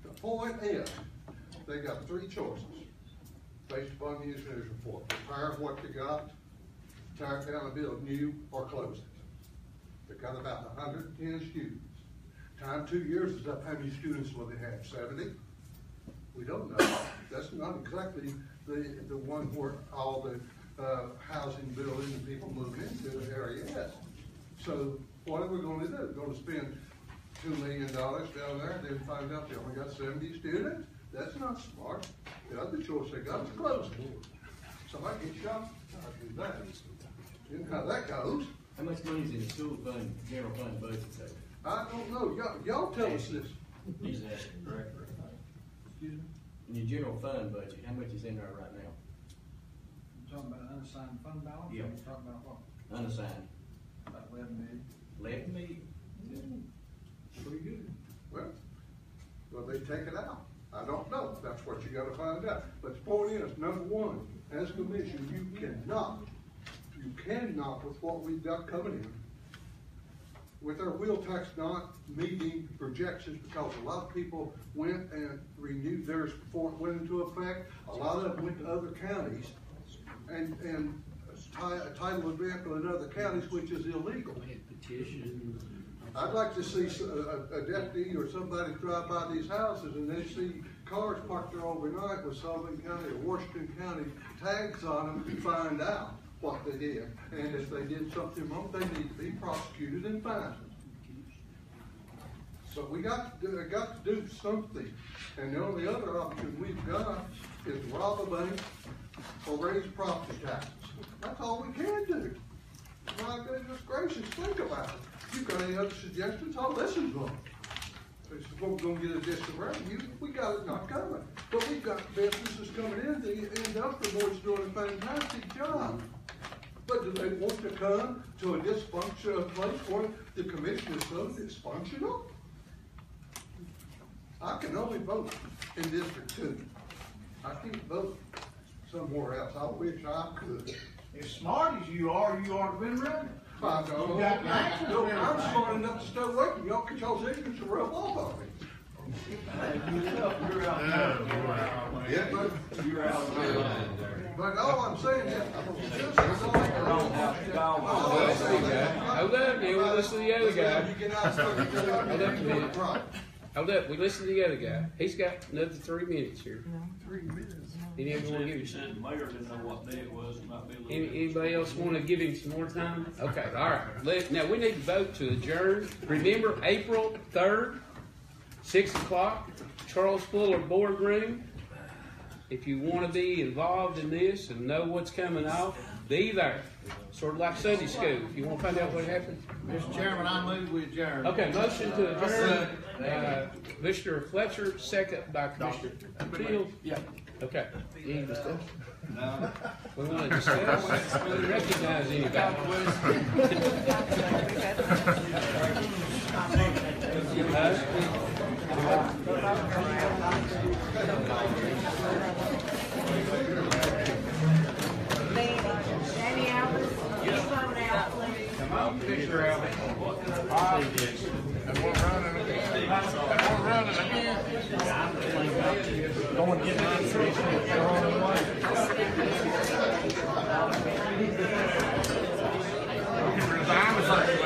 The point is, they got 3 choices based upon the engineer's report: repair what they got, tear it down and build new, or close it. They've got about 110 students. Time 2 years is up. How many students will they have? 70? We don't know. That's not exactly the one where all the housing building and people move into the area is. So what are we going to do? We're going to spend $2 million down there, then find out they only got 70 students? That's not smart. The other choice they got is close it. Somebody gets shot, I'll do that. You know how that goes. How much money is in the school fund, general fund budget? I don't know. Y'all tell us this. He's asking the director. Excuse me? In your general fund budget, how much is in there right now? You talking about unassigned fund balance? Yeah. Or you talking about what? Unassigned. About 11 million. 11 million? Pretty good. Well, they take it out. I don't know. That's what you got to find out. But the point is, number one, as a commission, you cannot, with what we've got coming in, with our wheel tax not meeting projections, because a lot of people went and renewed theirs before it went into effect. A lot of them went to other counties and title a vehicle in other counties, which is illegal. I'd like to see a deputy or somebody drive by these houses and they see cars parked there overnight with Sullivan County or Washington County tags on them to find out what they did. And if they did something wrong, they need to be prosecuted and fined. So we got to do something. And the only other option we've got is rob a bank or raise property taxes. That's all we can do. My goodness gracious, think about it. You got any other suggestions? I'll listen to them. This is what we're going to get a district revenue. We got it not coming. But we've got businesses coming in. The industrial board's doing a fantastic job. But do they want to come to a dysfunctional place where the commission is so dysfunctional? I can only vote in District 2. I can't vote somewhere else. I wish I could. As smart as you are to been running. I know. I'm smart enough to stay away from y'all because y'all's ignorance to rub off on me. You're out. Yeah, but You're out. But all I'm saying is, Hold up, man. We'll listen to the other guy. Hold up, we listen to the other guy. He's got another 3 minutes here. 3 minutes. He didn't want to give you some. The mayor didn't know what day it was. It might be a little Anybody else want to give him some more time? Okay, all right. Now we need to vote to adjourn. Remember, April 3rd, 6 o'clock, Charles Fuller Boardroom. If you want to be involved in this and know what's coming off, be there. Sort of like Sunday school. If you want to find out what happened. Mr. Chairman, I move we adjourn. Okay, motion to adjourn. Commissioner Fletcher, second by Commissioner Field. Yeah. Okay. Any discussion? No. We want to discuss. We recognize anybody. Danny Allen, you vote out, please. Come on, Commissioner Allen. Go and get my position if you're on the way. You can resign, it's like,